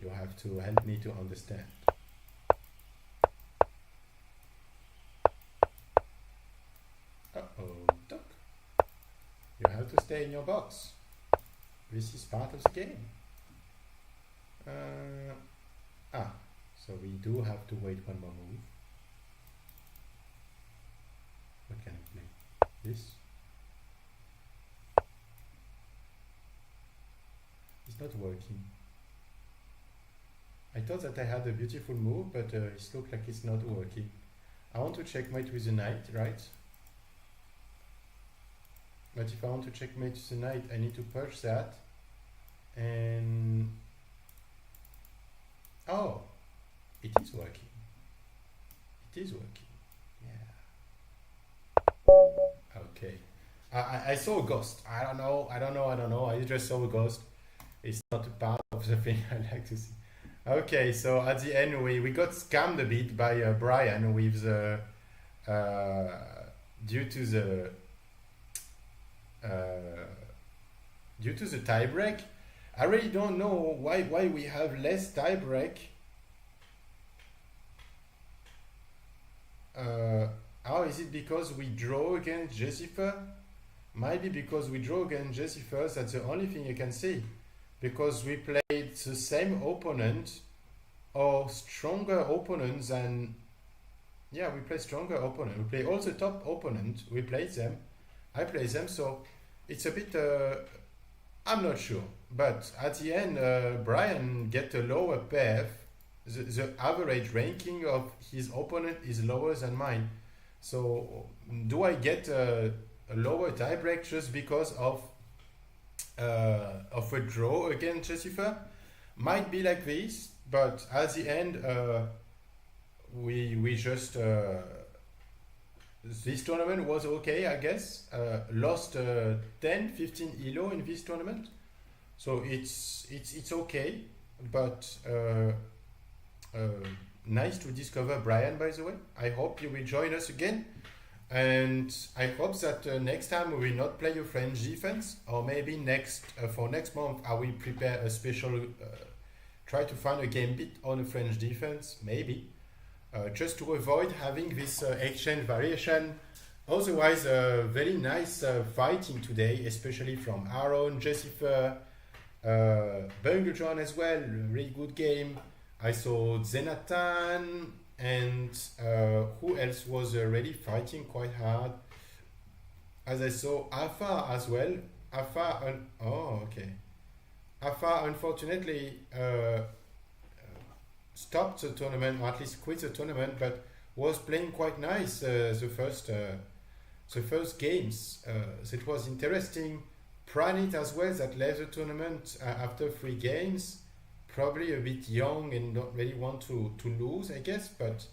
S2: You have to help me to understand. Uh-oh, duck. You have to stay in your box. This is part of the game. So we do have to wait one more move. What can I play? This? It's not working. I thought that I had a beautiful move, but it looks like it's not working. I want to checkmate with the knight, right? But if I want to checkmate the knight, I need to purge that. And oh, it is working. It is working. Yeah. Okay. I saw a ghost. I don't know. I just saw a ghost. It's not a part of the thing I like to see. Okay, so at the end we got scammed a bit by Brian with the due to the tie break. I really don't know why we have less tie break. Oh, is it because we draw against Jessifer? Might be because we draw against Jessifer. That's the only thing I can see. Because we played the same opponent or stronger opponents than. Yeah, we play stronger opponent. We play all the top opponent. We played them. I play them, so it's a bit. I'm not sure, but at the end, Brian get a lower PF. The average ranking of his opponent is lower than mine. So do I get a lower tiebreak just because of a draw against Jessifer? Might be like this, but at the end, we just this tournament was okay, I guess. Lost 10-15 elo in this tournament, so it's okay, but nice to discover Brian, by the way. I hope you will join us again, and I hope that next time we will not play a French defense, or maybe for next month I will prepare a special try to find a game bit on a French defense, maybe. Just to avoid having this exchange variation. Otherwise, very nice fighting today, especially from Aaron, Jessifer, Bungle John as well. Really good game. I saw Zenatan, and who else was really fighting quite hard? As I saw Alpha as well. Alpha, unfortunately, stopped the tournament, or at least quit the tournament, but was playing quite nice the first games. So it was interesting. Pranit as well, that left the tournament after 3 games. Probably a bit young and don't really want to lose, I guess, but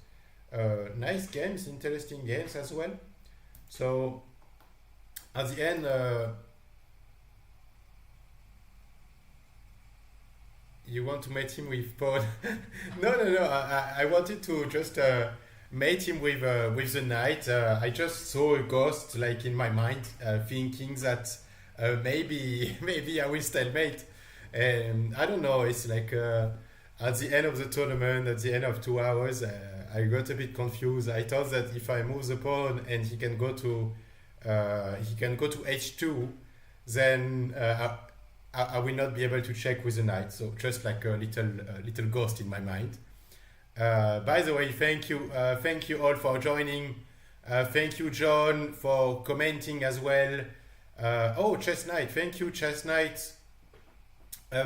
S2: nice games, interesting games as well. So at the end, you want to mate him with Paul? No. I wanted to just mate him with the knight. I just saw a ghost like in my mind, thinking that maybe I will stalemate. And I don't know. It's like at the end of the tournament, at the end of 2 hours, I got a bit confused. I thought that if I move the pawn and he can go to h2, then I will not be able to check with the knight. So just like a little ghost in my mind. By the way, thank you all for joining. Thank you, John, for commenting as well. Chess Knight, thank you, Chess Knight,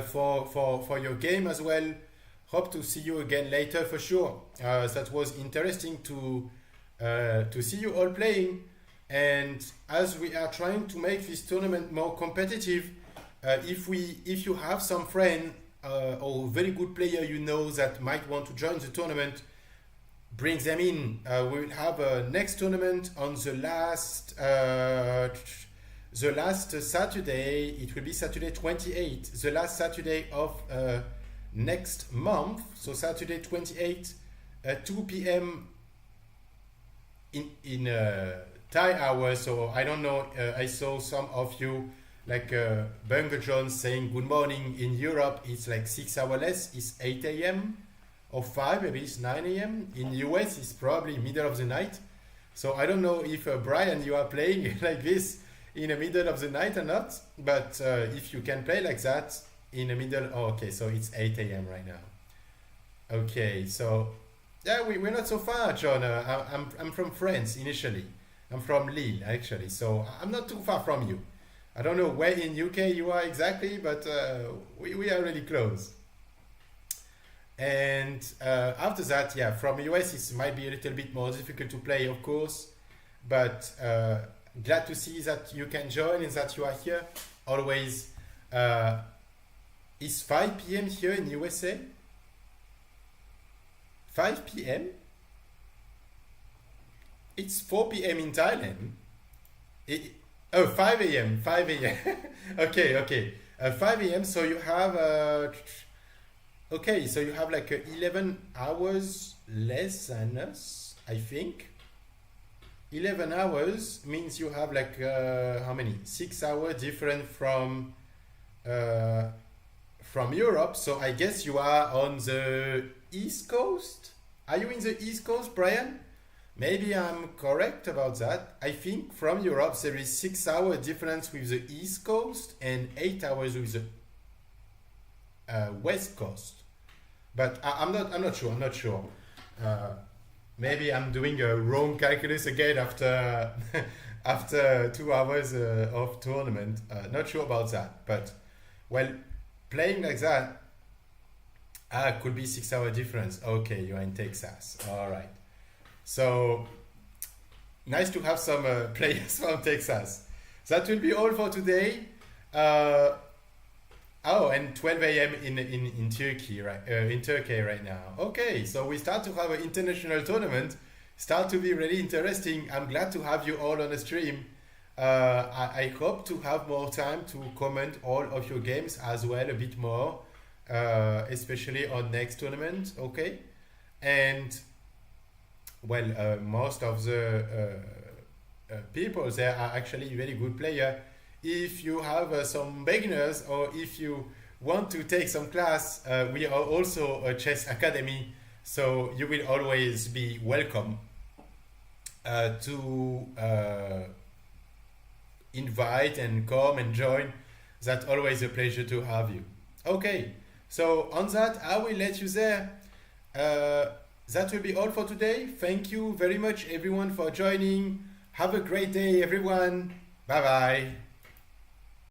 S2: for your game as well. Hope to see you again later for sure. That was interesting to see you all playing. And as we are trying to make this tournament more competitive, if you have some friend or very good player that might want to join the tournament, bring them in. We will have a next tournament on the last Saturday. It will be Saturday 28th, the last Saturday of next month. So Saturday 28th at 2 p.m. in Thai hours. So I don't know. I saw some of you like Bungle John saying good morning. In Europe it's like 6 hours less. It's 8 a.m. or 5, maybe it's 9 a.m. In US it's probably middle of the night. So I don't know if Brian, you are playing like this in the middle of the night or not, but if you can play like that in the middle. Okay, so it's 8 a.m. right now. Okay, so yeah, we're not so far, John. I'm from France initially. I'm from Lille actually, so I'm not too far from you. I don't know where in UK you are exactly, but we are really close. And after that, from US it might be a little bit more difficult to play, of course, but glad to see that you can join and that you are here. Always, it's 5 p.m. here in USA. 5 p.m. It's 4 p.m. in Thailand. 5 a.m. 5 a.m. Okay. 5 a.m. So you have okay. So you have like 11 hours less than us, I think. 11 hours means you have like how many? 6 hours different from Europe. So I guess you are on the East Coast. Are you in the East Coast, Brian? Maybe I'm correct about that. I think from Europe there is 6 hour difference with the East Coast and 8 hours with the West Coast. But I'm not sure. Maybe I'm doing a wrong calculus again after after 2 hours of tournament. Not sure about that. But well, playing like that, could be 6 hour difference. Okay, you're in Texas. All right. So nice to have some players from Texas. That will be all for today. And 12 a.m. in Turkey, right? In Turkey right now. Okay, so we start to have an international tournament. Start to be really interesting. I'm glad to have you all on the stream. I hope to have more time to comment all of your games as well, a bit more, especially on next tournament. Okay, and well, most of the people there are actually very good player. If you have some beginners or if you want to take some class, we are also a chess academy, so you will always be welcome to invite and come and join. That's always a pleasure to have you. Okay, so on that, I will let you there. That will be all for today. Thank you very much, everyone, for joining. Have a great day, everyone. Bye bye.